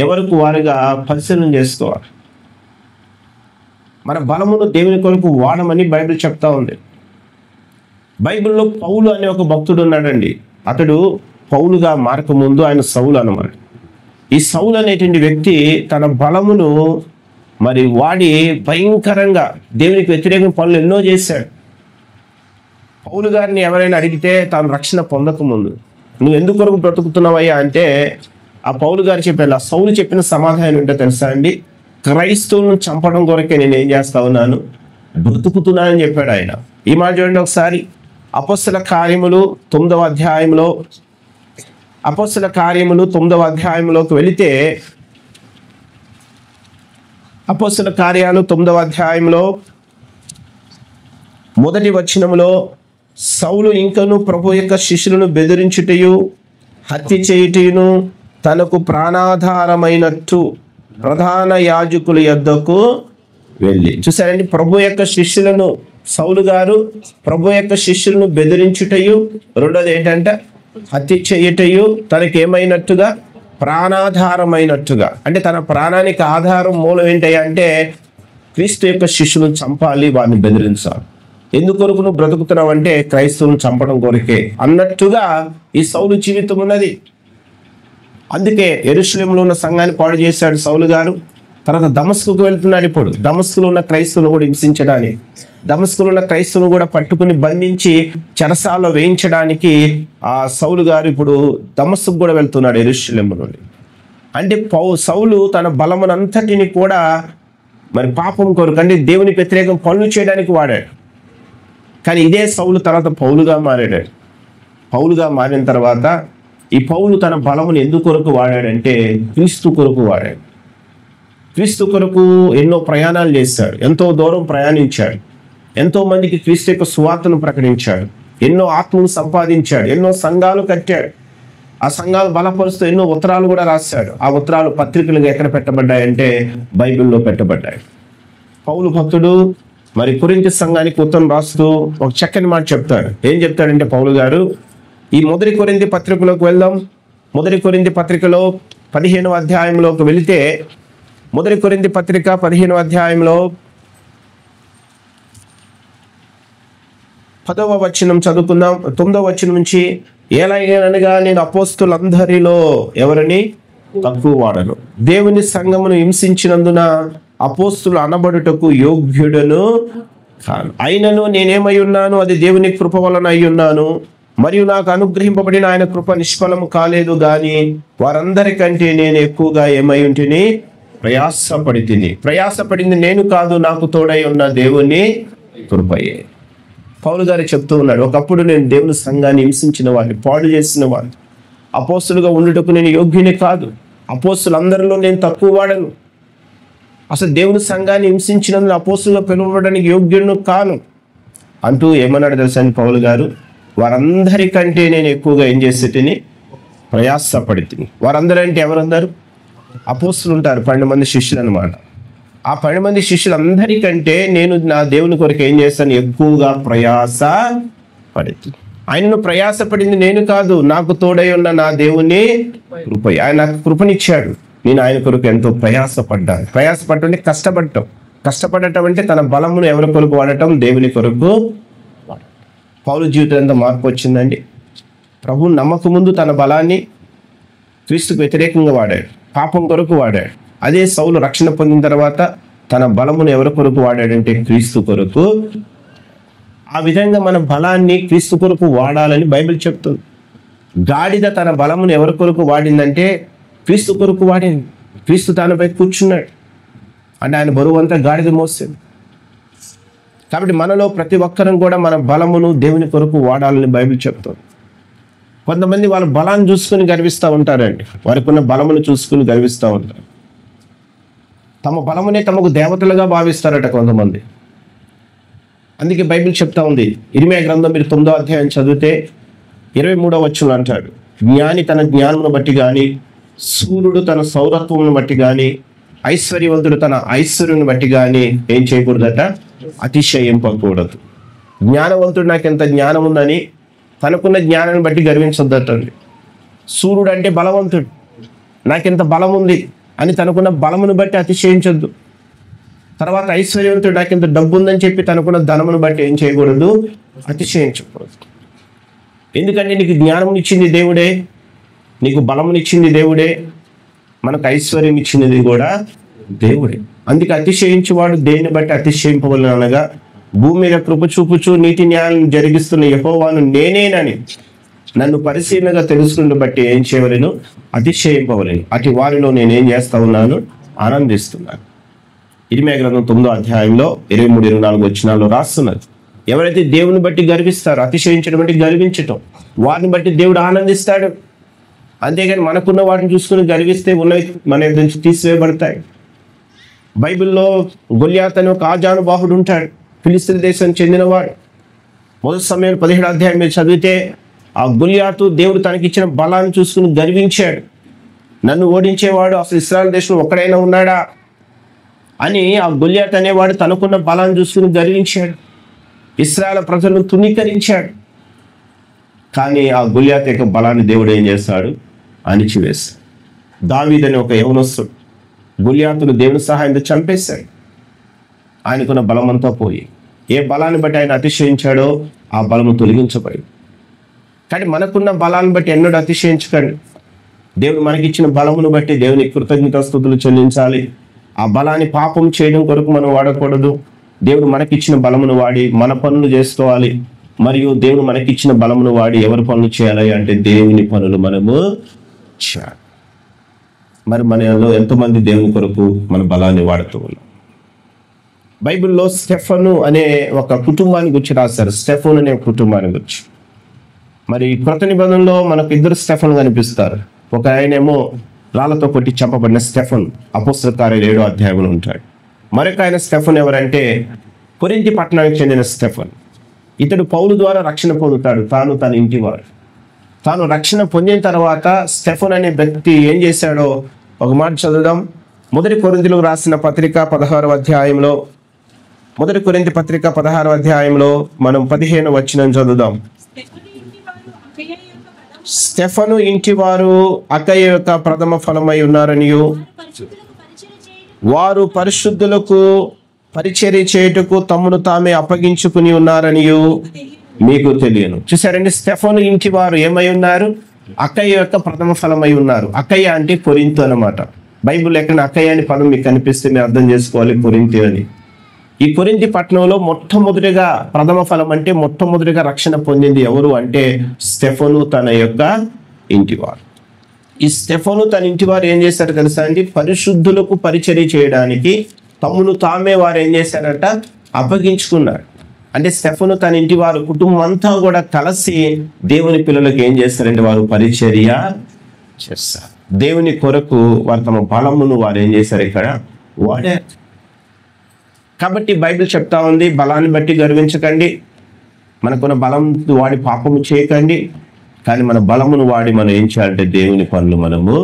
ఎవరికి వారుగా పరిశీలన చేసుకోవాలి. మన బలమును దేవుని కొరకు వాడమని బైబిల్ చెప్తా ఉంది. బైబిల్లో పౌలు అనే ఒక భక్తుడు ఉన్నాడండి. అతడు పౌలుగా మారకముందు ఆయన సౌలు అన్నమాట. ఈ సౌలు అనేటువంటి వ్యక్తి తన బలమును మరి వాడి భయంకరంగా దేవునికి వ్యతిరేకమైన పనులు ఎన్నో చేశాడు. పౌలు గారిని ఎవరైనా అడిగితే తాను రక్షణ పొందకముందు నువ్వు ఎందుకు కొరకు బ్రతుకుతున్నావయ్యా అంటే ఆ పౌలు గారు చెప్పారు. ఆ సౌలు చెప్పిన సమాధానం ఏంటో తెలుసా అండి? క్రైస్తవులను చంపడం కొరకే నేను ఏం చేస్తా ఉన్నాను, బ్రతుకుతున్నానని చెప్పాడు ఆయన. ఈ మాట చూడండి ఒకసారి. అపోస్తల కార్యములు 9వ అధ్యాయంలో, అపోస్తల కార్యములు 9వ అధ్యాయంలోకి వెళితే, అపోస్తల కార్యాలు 9వ అధ్యాయంలో మొదటి వచనములో, సౌలు ఇంకను ప్రభు యొక్క శిష్యులను బెదిరించుటయు హత్య చేయుటయును తనకు ప్రాణాధారమైనట్టు ప్రధాన యాజకుల యొద్దకు వెళ్ళి. చూసారండి, ప్రభు యొక్క శిష్యులను సౌలు గారు ప్రభు యొక్క శిష్యులను బెదిరించుటయు, రెండోది ఏంటంటే హత్య చేయుటయు, తనకేమైనట్టుగా ప్రాణాధారమైనట్టుగా. అంటే తన ప్రాణానికి ఆధారం మూలం ఏంటయ్యా అంటే క్రీస్తు యొక్క శిష్యులను చంపాలి, వారిని బెదిరించాలి. ఎందుకొరకు నువ్వు బ్రతుకుతున్నావు అంటే క్రైస్తవులను చంపడం కొరకే అన్నట్టుగా ఈ సౌలు జీవితం ఉన్నది. అందుకే యెరూషలేములో ఉన్న సంఘాన్ని పాడు చేశాడు సౌలు గారు. తర్వాత దమస్కుకు వెళ్తున్నాడు. ఇప్పుడు దమస్కులో ఉన్న క్రైస్తవులను కూడా హింసించడానికి, దమస్కులో ఉన్న క్రైస్తవులను కూడా పట్టుకుని బంధించి చెరసాలలో వేయించడానికి ఆ సౌలు గారు ఇప్పుడు దమస్కు కూడా వెళ్తున్నాడు యెరూషలేము నుండి. అంటే సౌలు తన బలమునంతటిని కూడా మరి పాపం కొరకు అంటే దేవునికి వ్యతిరేకం పనులు చేయడానికి వాడాడు. కానీ ఇదే సౌలు తర్వాత పౌలుగా మారాడు. పౌలుగా మారిన తర్వాత ఈ పౌలు తన బలమును ఎందుకు కొరకు వాడాడంటే క్రీస్తు కొరకు వాడాడు. క్రీస్తు కొరకు ఎన్నో ప్రయాణాలు చేశాడు, ఎంతో దూరం ప్రయాణించాడు, ఎంతో మందికి క్రీస్తు యొక్క సువార్తను ప్రకటించాడు, ఎన్నో ఆత్మను సంపాదించాడు, ఎన్నో సంఘాలు కట్టాడు. ఆ సంఘాలు బలపరుస్తూ ఎన్నో ఉత్తరాలు కూడా రాశాడు. ఆ ఉత్తరాలు పత్రికలుగా ఎక్కడ పెట్టబడ్డాయంటే బైబిల్లో పెట్టబడ్డాయి. పౌలు భక్తుడు మరి కొరింథీ సంఘానికి ఉత్తరం రాస్తూ ఒక చక్కని మాట చెప్తాడు. ఏం చెప్తాడంటే పౌలు గారు, ఈ మొదటి కొరింథీ పత్రికలోకి వెళ్దాం. మొదటి కొరింథీ పత్రికలో 15వ అధ్యాయంలోకి వెళితే, మొదటి కొరింథీ పత్రిక 15వ అధ్యాయంలో 10వ వచనం చదువుకుందాం. 9వ వచనం నుంచి, ఎలాగనగా నేను అపోస్తులందరిలో ఎవరిని తక్కువ వాడను, దేవుని సంఘమును హింసించినందున అపోస్తులు అనబడుటకు యోగ్యుడను కాను. అయినను నేనేమై ఉన్నాను, అది దేవుని కృప వలన అయి ఉన్నాను. మరియు నాకు అనుగ్రహింపబడిన ఆయన కృప నిష్ఫలము కాలేదు గాని వారందరికంటే నేను ఎక్కువగా ఏమై ఉంటిని, ప్రయాసపడింది నేను కాదు, నాకు తోడై ఉన్న దేవుని కృపయే. పౌలు గారు చెప్తూ ఉన్నాడు, ఒకప్పుడు నేను దేవుని సంఘాన్ని హింసించిన వాడిని, పాడు చేసిన వాడిని, అపోస్తులుగా ఉండుటకు నేను యోగ్యుని కాదు, అపోస్తులందరిలో నేను తక్కువ వాడను, అసలు దేవుని సంఘాన్ని హింసించినందుకు అపోస్తులుగా పిలువడానికి యోగ్యుడు కాను అంటూ ఏమన్నాడు తెలుసా పౌలు గారు? వారందరికంటే నేను ఎక్కువగా ఏం చేసేటిని, ప్రయాసపడితిని. వారందరూ అంటే ఎవరందరూ? అపోస్తులు ఉంటారు, 12 మంది శిష్యులు అనమాట. ఆ 10 మంది శిష్యులందరికంటే నేను నా దేవుని కొరకు ఏం చేస్తాను, ఎక్కువగా ప్రయాస పడింది. ఆయనను ప్రయాసపడింది నేను కాదు, నాకు తోడై ఉన్న నా దేవుని కృప. ఆయన నాకు కృపనిచ్చాడు. నేను ఆయన కొరకు ఎంతో ప్రయాసపడ్డాను. ప్రయాసపడటం అంటే కష్టపడటం అంటే తన బలమును ఎవరి కొరకు వాడటం, దేవుని కొరకు. పౌలు జీవితం ఎంత మార్పు వచ్చిందండి. ప్రభు నమ్మక ముందు తన బలాన్ని క్రీస్తుకు వ్యతిరేకంగా వాడాడు, పాపం కొరకు వాడాడు. అదే సౌలు రక్షణ పొందిన తర్వాత తన బలమును ఎవరి కొరకు వాడాడంటే క్రీస్తు కొరకు. ఆ విధంగా మన బలాన్ని క్రీస్తు కొరకు వాడాలని బైబిల్ చెప్తుంది. గాడిద తన బలమును ఎవరి కొరకు వాడిందంటే క్రీస్తు కొరకు వాడింది. క్రీస్తు తనపై కూర్చున్నాడు అంటే ఆయన బరువు అంతా గాడిద మోస్తుంది. కాబట్టి మనలో ప్రతి ఒక్కరం కూడా మన బలమును దేవుని కొరకు వాడాలని బైబిల్ చెప్తుంది. కొంతమంది వాళ్ళ బలాన్ని చూసుకుని గర్విస్తూ ఉంటారండి. వారికి ఉన్న బలమును చూసుకుని గర్విస్తూ ఉంటారు. తమ బలమునే తమకు దేవతలుగా భావిస్తారట కొంతమంది. అందుకే బైబిల్ చెప్తా ఉంది, ఇర్మీయా గ్రంథం మీరు 9వ అధ్యాయం చదివితే 23వ వచనం అంటాడు, జ్ఞాని తన జ్ఞానమును బట్టి కానీ, సూర్యుడు తన సౌరత్వమును బట్టి కానీ, ఐశ్వర్యవంతుడు తన ఐశ్వర్యుని బట్టి కానీ ఏం చేయకూడదట, అతిశయింపకూడదు. జ్ఞానవంతుడు నాకు ఎంత జ్ఞానం ఉందని తనకున్న జ్ఞానాన్ని బట్టి గర్వించొద్దటండి. సూర్యుడు అంటే బలవంతుడు, నాకెంత బలం ఉంది అని తనకున్న బలమును బట్టి అతిశయించొద్దు. తర్వాత ఐశ్వర్యవంతుడు నాకెంత డబ్బు ఉందని చెప్పి తనకున్న ధనమును బట్టి ఏం చేయకూడదు, అతిశయించకూడదు. ఎందుకంటే నీకు జ్ఞానం ఇచ్చింది దేవుడే, నీకు బలమునిచ్చింది దేవుడే, మనకు ఐశ్వర్యం ఇచ్చినది కూడా దేవుడే. అందుకే అతిశయించువాడు దేన్ని బట్టి అతిశయింపవలను అనగా, భూమి మీద కృప చూపుచు నీతి న్యాయం జరిగిస్తున్న యెహోవాను నేనేనని నన్ను పరిశీలనగా తెలుసుకుని బట్టి ఏం చేయవలను, అతిశయింపవలను. అటు వారిలో నేనేం చేస్తా ఉన్నాను, ఆనందిస్తున్నాను. ఇర్మీయా గ్రంథం 9వ అధ్యాయంలో 23-24 వచనాల్లో రాస్తున్నది, ఎవరైతే దేవుని బట్టి గర్విస్తారో, అతిశయించడం బట్టి గర్వించటం, వారిని బట్టి దేవుడు ఆనందిస్తాడు. అంతేగాని మనకున్న వాటిని చూసుకుని గర్విస్తే ఉన్నవి మన నుంచి తీసివేయబడతాయి. బైబిల్లో గొల్యాత్ అని ఒక ఆజానుబాహుడు ఉంటాడు, ఫిలిస్తీన్ దేశానికి చెందినవాడు. మొదటి సమయం 17వ అధ్యాయం మీరు చదివితే ఆ గొల్యాతు దేవుడు తనకిచ్చిన బలాన్ని చూసుకుని గర్వించాడు. నన్ను ఓడించేవాడు అసలు ఇశ్రాయేల్ దేశంలో ఒక్కడైనా ఉన్నాడా అని ఆ గొల్యాత్ అనేవాడు తనకున్న బలాన్ని చూసుకుని గర్వించాడు. ఇశ్రాయేల్ ప్రజలను తునీకరించాడు. కానీ ఆ గొల్యాత్ యొక్క బలాన్ని దేవుడు ఏం చేస్తాడు, అణిచివేస్తాడు. దావీదు అనే ఒక యవనస్తుడు గొల్యాతును దేవుని సహాయంతో చంపేశాడు. ఆయనకున్న బలమంతా పోయి, ఏ బలాన్ని బట్టి ఆయన అతిశయించాడో ఆ బలము తొలగించబడింది. కానీ మనకున్న బలాన్ని బట్టి ఎన్నడూ అతిశయించకండి. దేవుడు మనకిచ్చిన బలమును బట్టి దేవుని కృతజ్ఞతాస్తుతులు చెల్లించాలి. ఆ బలాన్ని పాపం చేయడం కొరకు మనం వాడకూడదు. దేవుడు మనకిచ్చిన బలమును వాడి మన పనులు చేసుకోవాలి. మరియు దేవుడు మనకిచ్చిన బలమును వాడి ఎవరి పనులు చేయాలి అంటే దేవుని పనులు మనము చేయాలి. మరి మనలో ఎంతోమంది దేవుని కొరకు మన బలాన్ని వాడుతూ ఉన్నాం. బైబిల్లో స్టెఫను అనే ఒక కుటుంబాన్ని గురించి రాశారు. స్టెఫన్ అనే కుటుంబాన్ని గురించి. మరి క్రొత్త నిబంధనలో మనకు 2 స్టెఫన్లు కనిపిస్తారు. ఒక ఆయనేమో రాళ్లతో కొట్టి చంపబడిన స్టెఫన్, అపోస్తలుల కార్యాలు 7వ అధ్యాయంలో ఉంటాడు. మరొక ఆయన స్టెఫన్ ఎవరంటే కొరింథీ పట్టణానికి చెందిన స్టెఫన్. ఇతడు పౌలు ద్వారా రక్షణ పొందుతాడు, తాను తన ఇంటి వారు. తాను రక్షణ పొందిన తర్వాత స్టెఫన్ అనే వ్యక్తి ఏం చేశాడో ఒక మాట చదువుదాం. 1 కొరింథీయులకు రాసిన పత్రిక 16వ అధ్యాయంలో, 1 కొరింథీ పత్రిక 16వ అధ్యాయంలో మనం 15వ వచనం చదువుదాం. స్టెఫను ఇంటి వారు అక్కయ్య యొక్క ప్రథమ ఫలమై ఉన్నారనియు, వారు పరిశుద్ధులకు పరిచర్య చేయుటకు తమను తామే అప్పగించుకుని ఉన్నారనియు మీకు తెలియను. చూసారండి, స్టెఫను ఇంటి వారు ఏమై ఉన్నారు, అక్కయ్య యొక్క ప్రథమ ఫలమై ఉన్నారు. అక్కయ్య అంటే కొరింథు అన్నమాట. బైబిల్ ఎక్కడ అక్కయ్య అని పదం మీకు కనిపిస్తే మీరు అర్థం చేసుకోవాలి, కొరింథు అని. ఈ కొరింథీ పట్టణంలో మొట్టమొదటిగా ప్రథమ ఫలం అంటే మొట్టమొదటిగా రక్షణ పొందింది ఎవరు అంటే స్టెఫను తన యొక్క ఇంటివారు. ఈ స్టెఫను తన ఇంటివారు ఏం చేశారు తెలుసా అండి, పరిశుద్ధులకు పరిచర్య చేయడానికి తమ్మును తామే వారు ఏం చేశారట, అప్పగించుకున్నారు. అంటే స్టెఫను తన ఇంటి వారు కుటుంబం అంతా కూడా కలిసి దేవుని పిల్లలకు ఏం చేస్తారంటే వారు పరిచర్య చేస్తారు. దేవుని కొరకు వారు తమ బలమును వారు ఏం చేశారు, ఇక్కడ వాడారు. కాబట్టి బైబిల్ చెప్తా ఉంది, బలాన్ని బట్టి గర్వించకండి, మనకున్న బలం వాడి పాపము చేయకండి. కానీ మన బలమును వాడి మనం ఏం చేయాలంటే దేవుని పనులు మనము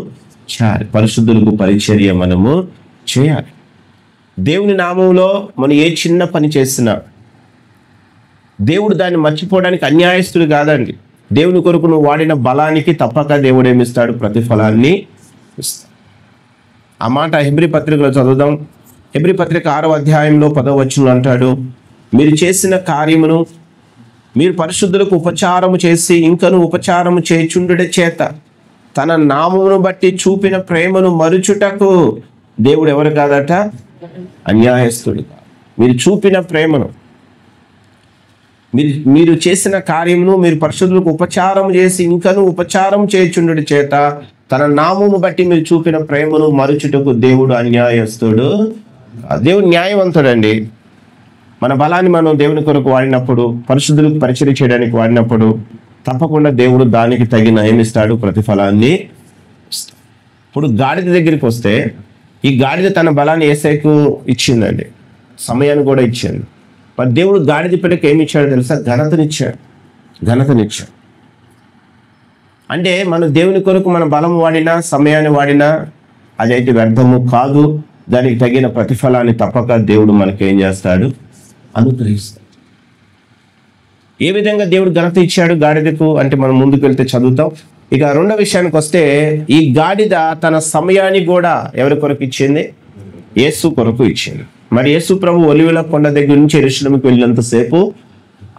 చేయాలి, పరిశుద్ధులకు పరిచర్య మనము చేయాలి. దేవుని నామంలో మనం ఏ చిన్న పని చేసినా దేవుడు దాన్ని మర్చిపోవడానికి అన్యాయస్తుడు కాదండి. దేవుని కొరకు నువ్వు వాడిన బలానికి తప్పక దేవుడు ఏమిస్తాడు? ప్రతిఫలాన్ని ఇస్తాడు. ఆ మాట హెబ్రీ పత్రికలో చదువుదాం. హెబ్రీ పత్రిక 6వ అధ్యాయంలో 10వ వచనంలో అంటాడు, మీరు చేసిన కార్యమును మీరు పరిశుద్ధులకు ఉపచారము చేసి ఇంకను ఉపచారము చేయుచుండుట చేత తన నామమును బట్టి చూపిన ప్రేమను మరుచుటకు దేవుడు ఎవరు కాదట? అన్యాయస్తుడు. మీరు చూపిన ప్రేమను, మీరు చేసిన కార్యమును మీరు పరిశుద్ధులకు ఉపచారం చేసి ఇంకను ఉపచారం చేయుచుండుట చేత తన నామమును బట్టి మీరు చూపిన ప్రేమను మరుచుటకు దేవుడు అన్యాయస్తుడు. దేవుడు న్యాయవంతుడండి. మన బలాన్ని మనం దేవుని కొరకు వాడినప్పుడు, పరిశుద్ధులకు పరిచయం చేయడానికి వాడినప్పుడు తప్పకుండా దేవుడు దానికి తగిన ఏమిస్తాడు? ప్రతిఫలాన్ని ఇస్తాడు. ఇప్పుడు గాడిద దగ్గరికి వస్తే, ఈ గాడిద తన బలాన్ని యేసయ్యకు ఇచ్చిందండి, సమయాన్ని కూడా ఇచ్చింది. మరి దేవుడు గాడిద పిల్లకి ఏమి ఇచ్చాడో తెలుసా? ఘనతనిచ్చాడు. అంటే మనం దేవుని కొరకు మన బలం వాడినా, సమయాన్ని వాడినా అదైతే వ్యర్థము కాదు. దానికి తగిన ప్రతిఫలాన్ని తప్పక దేవుడు మనకి ఏం చేస్తాడు? అనుగ్రహిస్తాడు. ఏ విధంగా దేవుడు ఘనత ఇచ్చాడు గాడిదకు అంటే మనం ముందుకు వెళ్తే చదువుతాం. ఇక రెండో విషయానికి వస్తే, ఈ గాడిద తన సమయాన్ని కూడా ఎవరి కొరకు ఇచ్చింది? యేసు కొరకు ఇచ్చింది. మరి యేసు ప్రభు ఒలీవల కొండ దగ్గర నుంచి యెరూషలేముకి వెళ్ళినంతసేపు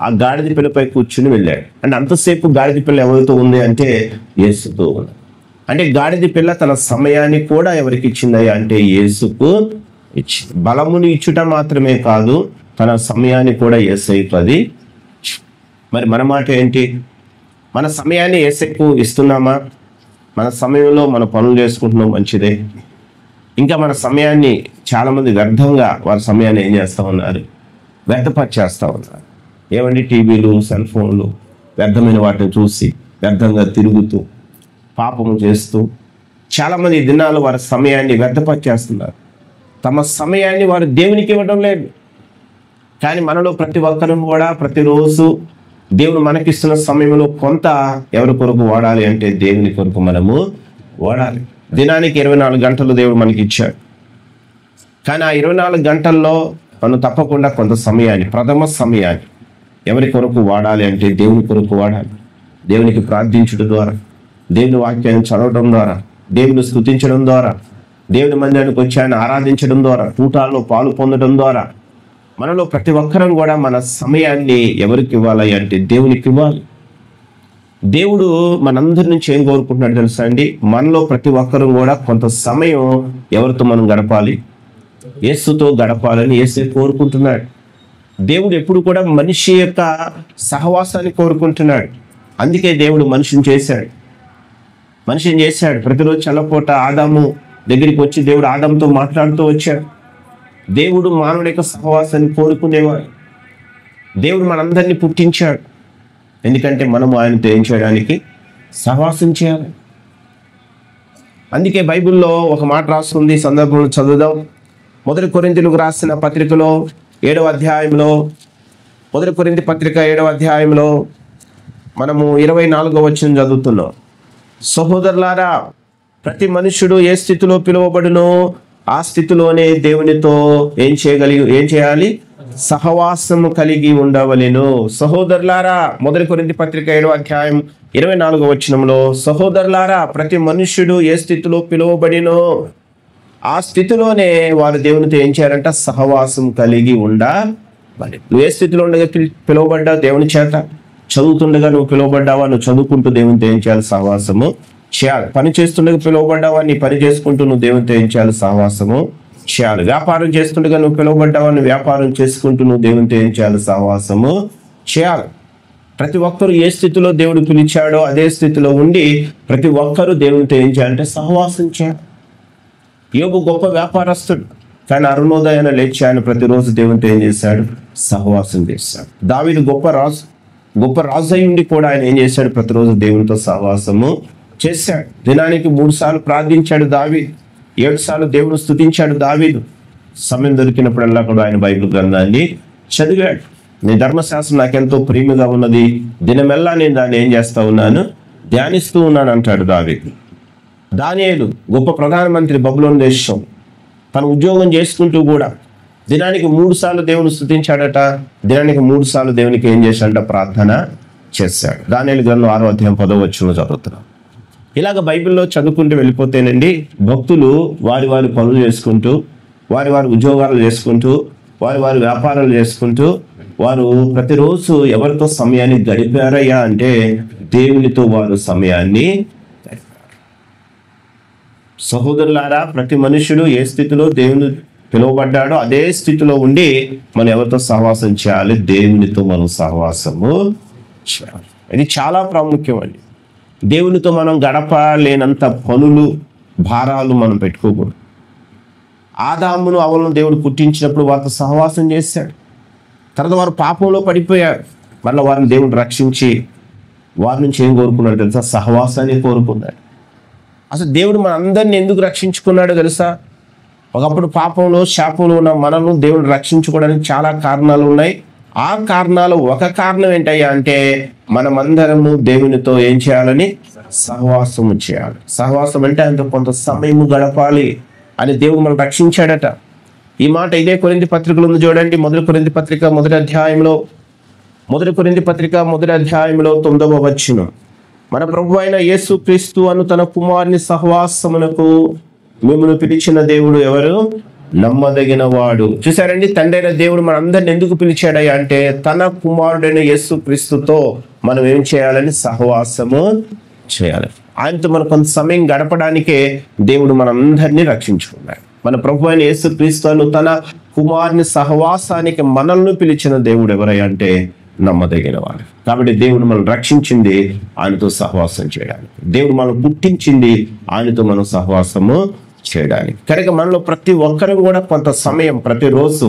ఆ గాడిద పిల్లపై కూర్చుని వెళ్ళాడు. అంటే అంతసేపు గాడిద పిల్ల ఎవరితో ఉంది అంటే యేసుతో ఉంది. అంటే గాడిద పిల్ల తన సమయాన్ని కూడా ఎవరికి ఇచ్చిందయ్యా అంటే యేసుకు ఇచ్చింది. బలమును ఇచ్చుట మాత్రమే కాదు, తన సమయాన్ని కూడా యేసయ్యకు అది. మరి మన మాట ఏంటి? మన సమయాన్ని యేసయ్యకు ఇస్తున్నామా? మన సమయంలో మన పనులు చేసుకుంటున్నాం, మంచిదే. ఇంకా మన సమయాన్ని చాలామంది వ్యర్థంగా వారి సమయాన్ని ఏం చేస్తూ ఉన్నారు? వ్యర్థపరిచేస్తూ ఉన్నారు. ఏమండి? టీవీలు, సెల్ ఫోన్లు, వ్యర్థమైన వాటిని చూసి వ్యర్థంగా తిరుగుతూ పాపము చేస్తూ చాలామంది ఈ దినాలు వారి సమయాన్ని వ్యర్థపరిచేస్తున్నారు. తమ సమయాన్ని వారు దేవునికి ఇవ్వడం లేదు. కానీ మనలో ప్రతి ఒక్కరూ కూడా ప్రతిరోజు దేవుడు మనకిస్తున్న సమయంలో కొంత ఎవరి కొరకు వాడాలి అంటే దేవుని కొరకు మనము వాడాలి. దినానికి 24 గంటలు దేవుడు మనకి ఇచ్చాడు. కానీ ఆ 24 గంటల్లో మనం తప్పకుండా కొంత సమయాన్ని, ప్రథమ సమయాన్ని ఎవరి కొరకు వాడాలి అంటే దేవుని కొరకు వాడాలి. దేవునికి ప్రార్థించడం ద్వారా, దేవుని వాక్యాన్ని చదవడం ద్వారా, దేవుని స్తుతించడం ద్వారా, దేవుని మందిరానికి వచ్చి ఆయన ఆరాధించడం ద్వారా, కూటాల్లో పాలు పొందడం ద్వారా మనలో ప్రతి ఒక్కరం కూడా మన సమయాన్ని ఎవరికి ఇవ్వాలి అంటే దేవునికి ఇవ్వాలి. దేవుడు మనందరి నుంచి ఏం కోరుకుంటున్నాడు తెలుసా అండి? మనలో ప్రతి ఒక్కరూ కూడా కొంత సమయం ఎవరితో మనం గడపాలి? యేసుతో గడపాలని యేసే కోరుకుంటున్నాడు. దేవుడు ఎప్పుడు కూడా మనిషి యొక్క సహవాసాన్ని కోరుకుంటున్నాడు. అందుకే దేవుడు మనిషిని చేశాడు. ప్రతిరోజు చల్లపూట ఆదాము దగ్గరికి వచ్చి దేవుడు ఆదాముతో మాట్లాడుతూ వచ్చాడు. దేవుడు మానవుడి యొక్క సహవాసాన్ని కోరుకునేవాడు. దేవుడు మనందరినీ పుట్టించాడు. ఎందుకంటే మనము ఆయనతో ఏం చేయడానికి? సహవాసం చేయాలి. అందుకే బైబిల్లో ఒక మాట రాస్తుంది, సందర్భంలో చదువుదాం. 1 కొరింథీయులకు రాసిన పత్రికలో 7వ అధ్యాయంలో, 1 కొరింథీ పత్రిక 7వ అధ్యాయంలో మనము 24వ వచనం చదువుతున్నాం. సహోదరులారా, ప్రతి మనుష్యుడు ఏ స్థితిలో పిలువబడునో ఆ స్థితిలోనే దేవునితో ఏం చేయాలి? సహవాసము కలిగి ఉండవలెను. సహోదరులారా, 1 కొరింథీ పత్రిక 7వ అధ్యాయం 24వ వచనంలో, సహోదరులారా, ప్రతి మనుష్యుడు ఏ స్థితిలో పిలువబడినో ఆ స్థితిలోనే వారు దేవునితో ఏం చేయాలంట? సహవాసం కలిగి ఉండాలి. నువ్వు ఏ స్థితిలో ఉండగా పిలువబడ్డావు దేవుని చేత? చదువుతుండగా నువ్వు పిలువబడ్డావా? నువ్వు చదువుకుంటూ దేవునితో ఏం చేయాలి? సహవాసము చేయాలి. పని చేస్తుండగా పిలువబడ్డావా? నీ పని చేసుకుంటూ నువ్వు దేవునితో ఏం చేయాలి? సహవాసము చేయాలి. వ్యాపారం చేస్తుండగా నువ్వు పిలువబడ్డావా? నువ్వు వ్యాపారం చేసుకుంటూ నువ్వు దేవునితో ఏం చేయాలి? సహవాసము చేయాలి. ప్రతి ఒక్కరు ఏ స్థితిలో దేవుడు పిలిచాడో అదే స్థితిలో ఉండి ప్రతి ఒక్కరూ దేవునితో ఏం చేయాలంటే సహవాసం చేయాలి. యోబు గొప్ప వ్యాపారస్తుడు, కానీ అరుణోదయాన లేచి ఆయన ప్రతిరోజు దేవునితో ఏం చేశాడు? సహవాసం చేశాడు. దావీదు గొప్ప రాజు అయి ఉండి కూడా ఆయన ఏం చేశాడు? ప్రతిరోజు దేవునితో సహవాసము చేశాడు. దినానికి 3 సార్లు ప్రార్థించాడు దావీదు, 7 సార్లు దేవుని స్తుతించాడు దావీదు. సమయం దొరికినప్పుడల్లా కూడా ఆయన బైబిల్ గ్రంథాన్ని చదివాడు. నీ ధర్మశాస్త్రం నాకెంతో ప్రియముగా ఉన్నది, దినమెల్లా నేను దాన్ని ఏం చేస్తా ఉన్నాను? ధ్యానిస్తూ ఉన్నాను అంటాడు దావీదు. దానియేలు గొప్ప ప్రధానమంత్రి, బబులోను దేశం, తన ఉద్యోగం చేసుకుంటూ కూడా దినానికి 3 సార్లు దేవుని స్తుతించాడట. దినానికి 3 సార్లు దేవునికి ఏం చేశాడంట? ప్రార్థన చేశాడు. దానియేలు గ్రంథం 6వ అధ్యాయం 10వ వచనంలో చదువుతున్నాం. ఇలాగ బైబిల్లో చదువుకుంటూ వెళ్ళిపోతేనండి, భక్తులు వారి వారి పనులు చేసుకుంటూ, వారి వారి ఉద్యోగాలు చేసుకుంటూ, వారి వారి వ్యాపారాలు చేసుకుంటూ, వారు ప్రతిరోజు ఎవరితో సమయాన్ని గడిపారయ్యా అంటే దేవునితో వారు సమయాన్ని గడిపారు. సహోదరులారా, ప్రతి మనుషుడు ఏ స్థితిలో దేవుని పిలువబడ్డాడో అదే స్థితిలో ఉండి మనం ఎవరితో సహవాసం చేయాలి? దేవునితో మనం సహవాసము చేయాలి. ఇది చాలా ప్రాముఖ్యం అండి. దేవునితో మనం గడపలేనంత పనులు, భారాలు మనం పెట్టుకోకూడదు. ఆదామును అవ్వలను దేవుడు పుట్టించినప్పుడు వారితో సహవాసం చేశాడు. తర్వాత వారు పాపంలో పడిపోయారు. మళ్ళీ వారిని దేవుడు రక్షించి వారి నుంచి ఏం కోరుకున్నాడు తెలుసా? సహవాసాన్ని కోరుకున్నాడు. అసలు దేవుడు మన అందరిని ఎందుకు రక్షించుకున్నాడో తెలుసా? ఒకప్పుడు పాపంలో, శాపంలో ఉన్న మనల్ని దేవుడు రక్షించుకోవడానికి చాలా కారణాలు ఉన్నాయి. ఆ కారణాలు ఒక కారణం ఏంటయ్యా అంటే మనమందరము దేవునితో ఏం చేయాలని? సహవాసము చేయాలి. సహవాసం అంటే ఆయనతో కొంత సమయము గడపాలి అని దేవుడు మనం రక్షించాడట. ఈ మాట ఇదే కొరింథీ పత్రికలో ఉంది చూడండి. మొదటి కొరింథీ పత్రిక మొదటి అధ్యాయంలో 9వ వచనం, మన ప్రభు అయిన యేసు క్రీస్తు అను తన కుమారుని సహవాసమునకు మిమ్మల్ని పిలిచిన దేవుడు ఎవరు? నమ్మదగిన వాడు. చూసారండి, తండ్రి అయిన దేవుడు మన అందరిని ఎందుకు పిలిచాడయ్యా అంటే తన కుమారుడైన యేసు క్రీస్తుతో మనం ఏం చేయాలని? సహవాసము చేయాలి. ఆయనతో మనం కొంత సమయం గడపడానికే దేవుడు మనందరినీ రక్షించుకున్నాడు. మన ప్రభు అయిన యేసు క్రీస్తు తన కుమారుని సహవాసానికి మనల్ని పిలిచిన దేవుడు ఎవరయ్యా అంటే నమ్మదగిన వాడు. కాబట్టి దేవుడు మనం రక్షించింది ఆయనతో సహవాసం చేయడానికి. దేవుడు మనం పుట్టించింది ఆయనతో మనం సహవాసము చేయడానికి. కనుక మనలో ప్రతి ఒక్కరు కూడా కొంత సమయం ప్రతిరోజు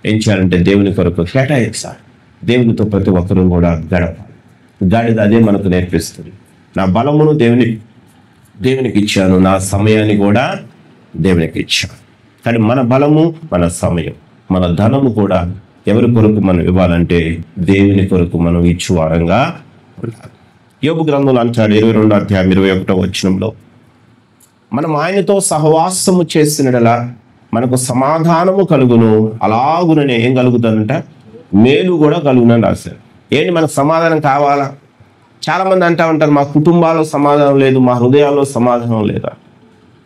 ఏం చేయాలంటే దేవుని కొరకు కేటాయించాలి. దేవునితో ప్రతి ఒక్కరు కూడా గడపాలి. గాడిద అదే మనకు నేర్పిస్తుంది. నా బలమును దేవునికి ఇచ్చాను, నా సమయాన్ని కూడా దేవునికి ఇచ్చాను. కానీ మన బలము, మన సమయం, మన ధనము కూడా ఎవరి కొరకు మనం ఇవ్వాలంటే దేవుని కొరకు మనం ఇచ్చు వారంగా ఉండాలి. యోబు గ్రంథంలో అంటాడు 22వ అధ్యాయం 21వ వచనంలో, మనం ఆయనతో సహవాసము చేసినలా మనకు సమాధానము కలుగును, అలాగుననే ఏం కలుగుతుందంట? మేలు కూడా కలుగునని రాశారు. ఏంటి మనకు సమాధానం కావాలా? చాలా మంది అంటూ ఉంటారు, మా కుటుంబాల్లో సమాధానం లేదు, మా హృదయాల్లో సమాధానం లేదా?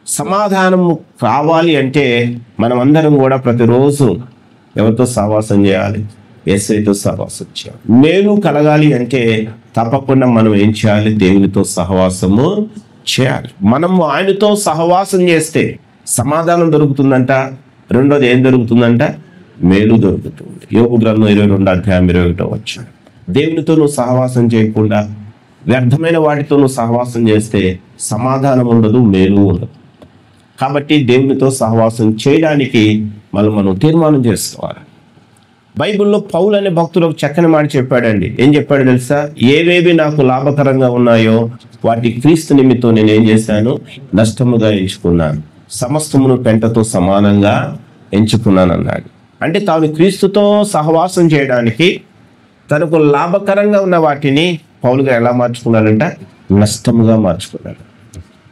సమాధానము కావాలి అంటే మనం అందరం కూడా ప్రతిరోజు ఎవరితో సహవాసం చేయాలి? యేసయ్యతో సహవాసం చేయాలి. మేలు కలగాలి అంటే తప్పకుండా మనం ఏం చేయాలి? దేవునితో సహవాసము చేయాలి. మనము ఆయనతో సహవాసం చేస్తే సమాధానం దొరుకుతుందంట. రెండోది ఏం దొరుకుతుందంట? మేలు దొరుకుతుంది. యోబు గ్రంథం 22వ అధ్యాయం 21వ వచనం. దేవునితో నువ్వు సహవాసం చేయకుండా వ్యర్థమైన వాటితో నువ్వు సహవాసం చేస్తే సమాధానం ఉండదు, మేలు ఉండదు. కాబట్టి దేవునితో సహవాసం చేయడానికి మనం తీర్మానం చేసుకోవాలి. బైబిల్లో పౌలు అనే భక్తులు ఒక చక్కని మాట చెప్పాడండి. ఏం చెప్పాడు తెలుసా? ఏవేవి నాకు లాభకరంగా ఉన్నాయో వాటి క్రీస్తు నిమిత్తం నేను ఏం చేశాను? నష్టముగా ఎంచుకున్నాను, సమస్తమును పెంటతో సమానంగా ఎంచుకున్నాను అన్నాడు. అంటే తాను క్రీస్తుతో సహవాసం చేయడానికి తనకు లాభకరంగా ఉన్న వాటిని పౌలుగా ఎలా మార్చుకున్నాడంట? నష్టముగా మార్చుకున్నాడు.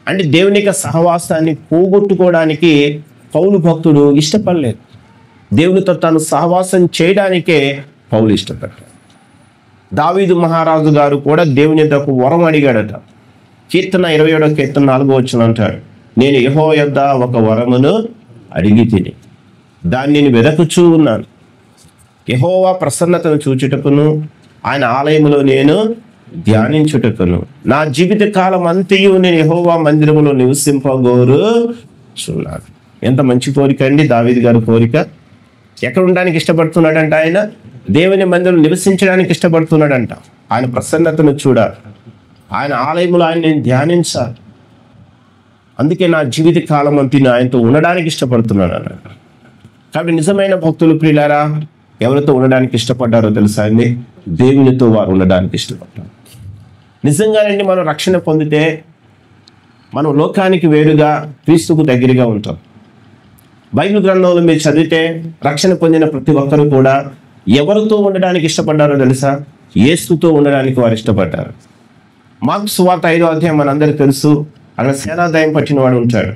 అంటే దేవుని యొక్క సహవాసాన్ని పోగొట్టుకోవడానికి పౌలు భక్తుడు ఇష్టపడలేదు. దేవునితో తాను సహవాసం చేయడానికే పౌలు ఇష్టపడ్డాడు. దావీదు మహారాజు గారు కూడా దేవుని యొక్క వరం అడిగాడట. కీర్తన 27వ కీర్తన 4వ వచనం అంటాడు, నేను యెహోవా యొద్ద ఒక వరమును అడిగి తిని దాన్ని నేను వెదకుచూ ఉన్నాను. యెహోవా ప్రసన్నతను చూచుటకును ఆయన ఆలయములో నేను ధ్యానించుటకును నా జీవిత కాలం అంతయు నేను యెహోవా మందిరములో నివసింపగోరుచున్నాను. ఎంత మంచి కోరిక అండి దావీదు గారి కోరిక. ఎక్కడ ఉండడానికి ఇష్టపడుతున్నాడంట? ఆయన దేవుని మందిరం నివసించడానికి ఇష్టపడుతున్నాడంట. ఆయన ప్రసన్నతను చూడాలి, ఆయన ఆలయంలో ఆయన నేను ధ్యానించాలి. అందుకే నా జీవిత కాలం అంతా ఆయనతో ఉండడానికి ఇష్టపడుతున్నాను అన్నాడు. కాబట్టి నిజమైన భక్తులు ప్రియులారా ఎవరితో ఉండడానికి ఇష్టపడ్డారో తెలుసా అండి? దేవునితో వారు ఉండడానికి ఇష్టపడ్డారు. నిజంగానండి మనం రక్షణ పొందితే మనం లోకానికి వేరుగా క్రీస్తుకు దగ్గరగా ఉంటాం. బైబిల్ గ్రంథంలో మీరు చదివితే రక్షణ పొందిన ప్రతి ఒక్కరు కూడా ఎవరితో ఉండడానికి ఇష్టపడ్డారో తెలుసా? యేసుతో ఉండడానికి వారు ఇష్టపడ్డారు. మార్కు సువార్త 5వ అధ్యాయం మనందరికీ తెలుసు. అక్కడ సేనాదయం పట్టిన వాడు ఉంటాడు.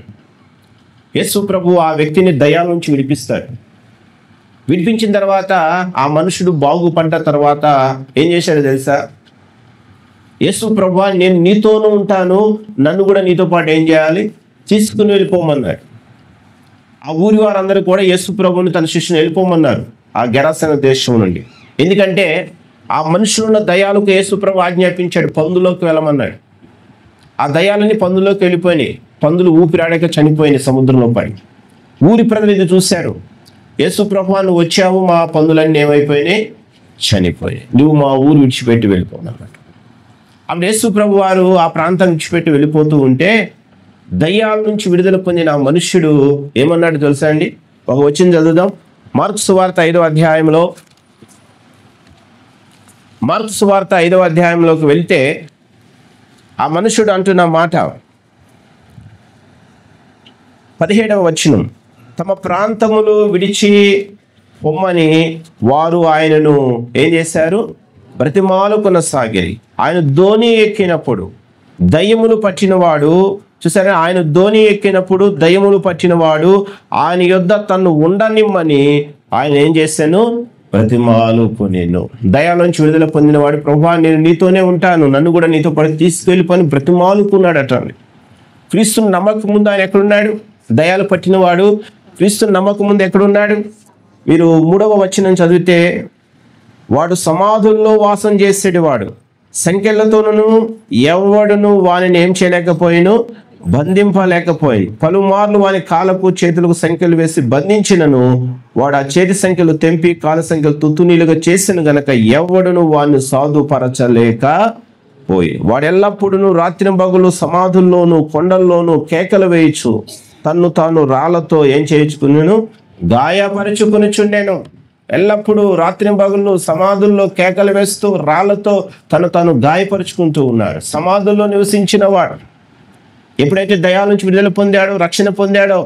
యేసు ప్రభు ఆ వ్యక్తిని దయ్యాల నుంచి విడిపిస్తాడు. విడిపించిన తర్వాత ఆ మనుషుడు బాగుపడ్డ తర్వాత ఏం చేశాడు తెలుసా? యేసు ప్రభువా, నేను నీతోనూ ఉంటాను, నన్ను కూడా నీతో పాటు ఏం చేయాలి? తీసుకుని వెళ్ళిపోమన్నాడు. ఆ ఊరి వారందరూ కూడా యేసు ప్రభువుని తన శిష్యుని వెళ్ళిపోమన్నారు ఆ గెరాసేన దేశం నుండి. ఎందుకంటే ఆ మనుషులున్న దయ్యాలకు యేసు ప్రభు ఆజ్ఞాపించాడు, పందులోకి వెళ్ళమన్నాడు. ఆ దయ్యాలన్నీ పందులోకి వెళ్ళిపోయినాయి. పందులు ఊపిరాడక చనిపోయినాయి సముద్రంలో పడి. ఊరి ప్రజలు ఇది చూశారు. యేసు ప్రభువా, నువ్వు వచ్చావు, మా పందులన్నీ ఏమైపోయినాయి? చనిపోయాయి. నువ్వు మా ఊరు విడిచిపెట్టి వెళ్ళిపోమన్నాడు. అప్పుడు యేసు ప్రభు వారు ఆ ప్రాంతాన్ని విడిచిపెట్టి వెళ్ళిపోతూ ఉంటే దయ్యాల నుంచి విడుదల పొందిన ఆ మనుష్యుడు ఏమన్నాడు తెలుసా అండి? ఒక వచనం చదువుదాం. మార్కు సువార్త 5వ అధ్యాయంలో, మార్కు సువార్త 5వ అధ్యాయంలోకి వెళ్తే ఆ మనుషుడు అంటున్న మాట 17వ వచనం. తమ ప్రాంతములు విడిచి పొమ్మని వారు ఆయనను ఏం చేశారు? బ్రతిమాలు కొనసాగిరి. ఆయన ధోని ఎక్కినప్పుడు దయ్యములు పట్టినవాడు, చూసారా, ఆయన ధోని ఎక్కినప్పుడు దయ్యములు పట్టినవాడు ఆయన యొద్ద తను ఉండనిమ్మని ఆయన ఏం చేశాను? బ్రతిమాలు కొనేను. దయాలోంచి విడుదల పొందినవాడు, ప్రభువా నేను నీతోనే ఉంటాను, నన్ను కూడా నీతో పాటు తీసుకెళ్ళిపోని బ్రతిమాలుకున్నాడట. క్రీస్తుని నమ్మక ముందు ఆయన ఎక్కడున్నాడు? దయాలు పట్టినవాడు క్రీస్తుని నమ్మక ముందు ఎక్కడున్నాడు? మీరు 3వ వచనం చదివితే, వాడు సమాధుల్లో వాసం చేసేటివాడు, సంఖ్యలతోనూ ఎవడును వానిని ఏం చేయలేకపోయిను, బంధింపలేకపోయి. పలుమార్లు వాని కాళ్ళకు చేతులకు సంఖ్యలు వేసి బంధించినను వాడు ఆ చేతి సంఖ్యలు తెంపి కాళ్ళ సంఖ్యలు తుత్తునీలుగా చేసిన గనక ఎవడును వాడిని సాధుపరచలేకపోయి. వాడు ఎల్లప్పుడూ రాత్రి పగలు సమాధుల్లోనూ కొండల్లోనూ కేకలు వేయచ్చు తన్ను తాను రాళ్లతో ఏం చేయించుకున్నాను? గాయపరుచుకునిచుండెను. ఎల్లప్పుడూ రాత్రి పగళ్ళు సమాధుల్లో కేకలు వేస్తూ రాళ్లతో తాను గాయపరుచుకుంటూ ఉన్నాడు. సమాధుల్లో నివసించిన వాడు ఎప్పుడైతే దయాల నుంచి విడుదల పొందాడో, రక్షణ పొందాడో,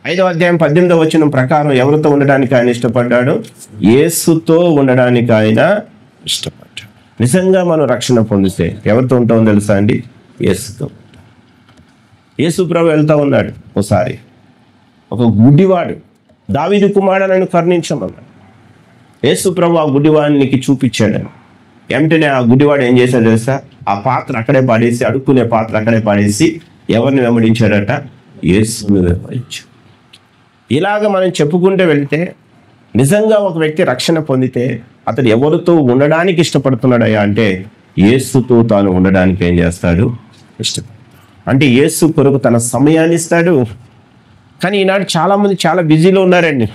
5వ అధ్యాయం 18వ వచనం ప్రకారం ఎవరితో ఉండడానికి ఆయన ఇష్టపడ్డాడు? యేసుతో ఉండడానికి ఆయన ఇష్టపడ్డాడు. నిజంగా మనం రక్షణ పొందితే ఎవరితో ఉంటామో తెలుసా అండి? యేసుతో. యేసు ప్రభు వెళ్తా ఉన్నాడు. ఒకసారి ఒక గుడ్డివాడు, దావీదు కుమారుడు నన్ను కరుణించమన్నాడు. యేసు ప్రభు ఆ గుడ్డివాడికి చూపించాడు. వెంటనే ఆ గుడ్డివాడు ఏం చేశాడు తెలుసా? ఆ పాత్ర అక్కడే పాడేసి, అడుక్కునే పాత్ర అక్కడే పాడేసి ఎవరిని వెంబడించాడట? యేసుని వెంబడించాడు. ఇలాగ మనం చెప్పుకుంటూ వెళ్తే నిజంగా ఒక వ్యక్తి రక్షణ పొందితే అతడు ఎవరితో ఉండడానికి ఇష్టపడుతున్నాడయ్యా అంటే యేసుతో తాను ఉండడానికి ఏం చేస్తాడు? ఇష్టపడతాడు. అంటే యేసు కొరకు తన సమయాన్ని ఇస్తాడు. కానీ ఈనాడు చాలామంది చాలా బిజీలో ఉన్నారండి.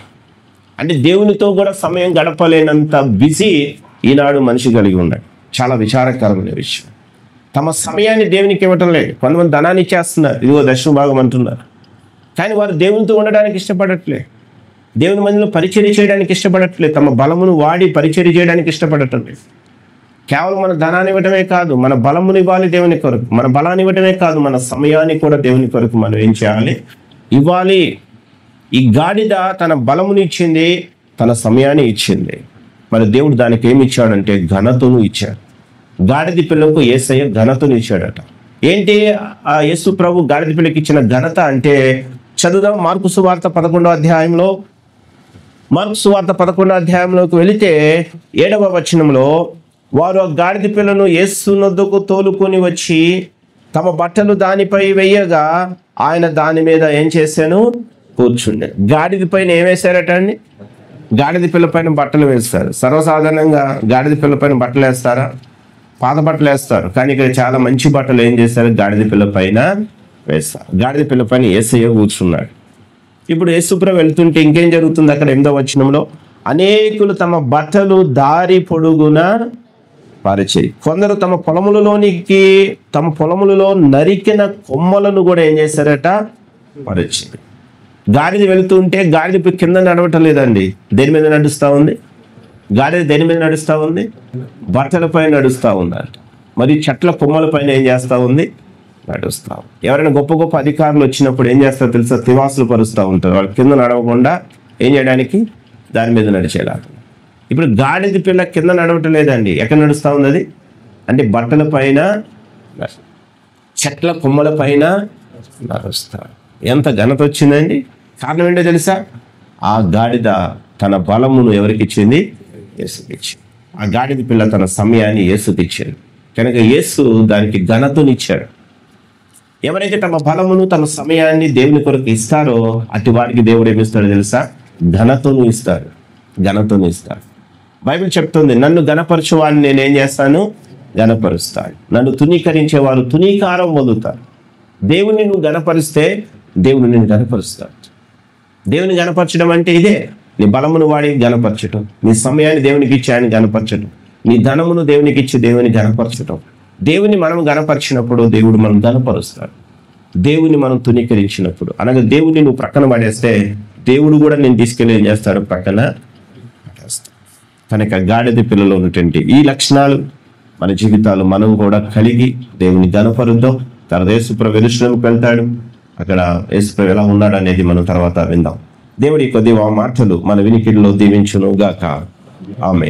అంటే దేవునితో కూడా సమయం గడపలేనంత బిజీ ఈనాడు మనిషి కలిగి ఉన్నాడు. చాలా విచారకరమైన విషయం. తమ సమయాన్ని దేవునికి ఇవ్వటం లేదు. కొంతమంది ధనాన్ని ఇచ్చేస్తున్నారు, ఇదిగో దశమ భాగం అంటున్నారు. కానీ వారు దేవునితో ఉండడానికి ఇష్టపడట్లేదు. దేవుని మందిలో పరిచర్య చేయడానికి ఇష్టపడట్లేదు. తమ బలమును వాడి పరిచర్య చేయడానికి ఇష్టపడటం లేదు. కేవలం మన ధనాన్ని ఇవ్వటమే కాదు, మన బలముని ఇవ్వాలి దేవుని కొరకు. మన బలాన్ని ఇవ్వటమే కాదు, మన సమయాన్ని కూడా దేవుని కొరకు మనం ఏం చేయాలి? ఇవ్వాలి. ఈ గాడిద తన బలముని ఇచ్చింది, తన సమయాన్ని ఇచ్చింది. మరి దేవుడు దానికి ఏమి ఇచ్చాడంటే ఘనతను ఇచ్చాడు. గాడిద పిల్లకు యేసయ్య ఘనతను ఇచ్చాడట. ఏంటి ఆ యేసు ప్రభు గాడిద పిల్లకి ఇచ్చిన ఘనత అంటే? చదువుదాం. మార్కు సువార్త 11వ అధ్యాయంలో, మార్కు సువార్త 11వ అధ్యాయంలోకి వెళితే 7వ వచనంలో, వారు ఆ గాడిద పిల్లను యేసు నొద్దకు తోలుకొని వచ్చి తమ బట్టలు దానిపై వేయగా ఆయన దాని మీద ఏం చేశాను? కూర్చుండే. గాడిద పైన ఏం వేశారట అండి? గాడిద పిల్ల పైన బట్టలు వేస్తారు. సర్వసాధారణంగా గాడిద పిల్ల పైన బట్టలు వేస్తారా? పాత బట్టలు వేస్తారు. కానీ ఇక్కడ చాలా మంచి బట్టలు ఏం చేస్తారు? గాడిద పిల్ల పైన వేస్తారు. గాడిద పిల్ల పైన యేసయ్య కూర్చున్నాడు. ఇప్పుడు యేసుప్రభు వెళ్తుంటే ఇంకేం జరుగుతుంది అక్కడ? 8వ వచనంలో, అనేకులు తమ బట్టలు దారి పొడుగున పరిచేయి. కొందరు తమ పొలములలో నరికిన కొమ్మలను కూడా ఏం చేశారట? పరిచేయి. గాడిద వెళుతుంటే గాడిద కింద నడవటం లేదండి. దేని మీద నడుస్తూ ఉంది? గాడిద దేని మీద నడుస్తూ ఉంది? బట్టలపై నడుస్తూ ఉందంట. మరి చెట్ల కొమ్మల పైన ఏం చేస్తూ ఉంది? నడుస్తూ. ఎవరైనా గొప్ప గొప్ప అధికారులు వచ్చినప్పుడు ఏం చేస్తారో తెలుసా? తివాసులు పరుస్తూ ఉంటారు. వాళ్ళు కింద నడవకుండా ఏం చేయడానికి? దాని మీద నడిచేలాగా. ఇప్పుడు గాడిద పిల్ల కింద నడవటం లేదండి. ఎక్కడ నడుస్తూ ఉంది అది? అంటే బట్టల పైన, చెట్ల కొమ్మల పైన నడుస్తారు. ఎంత ఘనత వచ్చిందండి! కారణం ఏంటో తెలుసా? ఆ గాడిద తన బలమును ఎవరికి ఇచ్చింది? యేసుకి ఇచ్చింది. ఆ గాడిద పిల్ల తన సమయాన్ని యేసుకి ఇచ్చింది కనుక యేసు దానికి ఘనతనిచ్చాడు. ఎవరైతే తమ బలమును తమ సమయాన్ని దేవుని కొరకు ఇస్తారో అటు వారికి దేవుడు ఏమిస్తాడో తెలుసా? ఘనతను ఇస్తాడు. ఘనతను ఇస్తాడు. బైబిల్ చెప్తుంది, నన్ను ఘనపరచు వారిని నేనేం చేస్తాను? ఘనపరుస్తాడు. నన్ను తునీకరించేవారు తునీకారం పొందుతారు. దేవుని నువ్వు ఘనపరిస్తే దేవుడు నిన్ను ఘనపరుస్తాడు. దేవుని ఘనపరచడం అంటే ఇదే, నీ బలమును వాడి ఘనపరచటం, నీ సమయాన్ని దేవునికి ఇచ్చి ఆయన ఘనపరచటం, నీ ధనమును దేవునికి ఇచ్చి దేవుని ఘనపరచటం. దేవుని మనం ఘనపరిచినప్పుడు దేవుడు మనం ఘనపరుస్తాడు. దేవుని మనం తునీకరించినప్పుడు, అనగా దేవుని నువ్వు ప్రక్కన పడేస్తే దేవుడు కూడా నేను తీసుకెళ్ళి ఏం చేస్తాడు? ప్రక్కన పడేస్తాడు. కనుక గాడిద పిల్లలో ఉన్నటువంటి ఈ లక్షణాలు మన జీవితాలు మనం కూడా కలిగి దేవుని ఘనపరుద్దాం. తర్వాత యేసుప్రభు యెరూషలేముకు వెళ్తాడు. అక్కడ యేసుప్రభు ఎలా ఉన్నాడు అనేది మనం తర్వాత విందాం. దేవుడి కొద్ది మాటలు మన వినికిడిలో దీవించును గాక. ఆమేన్.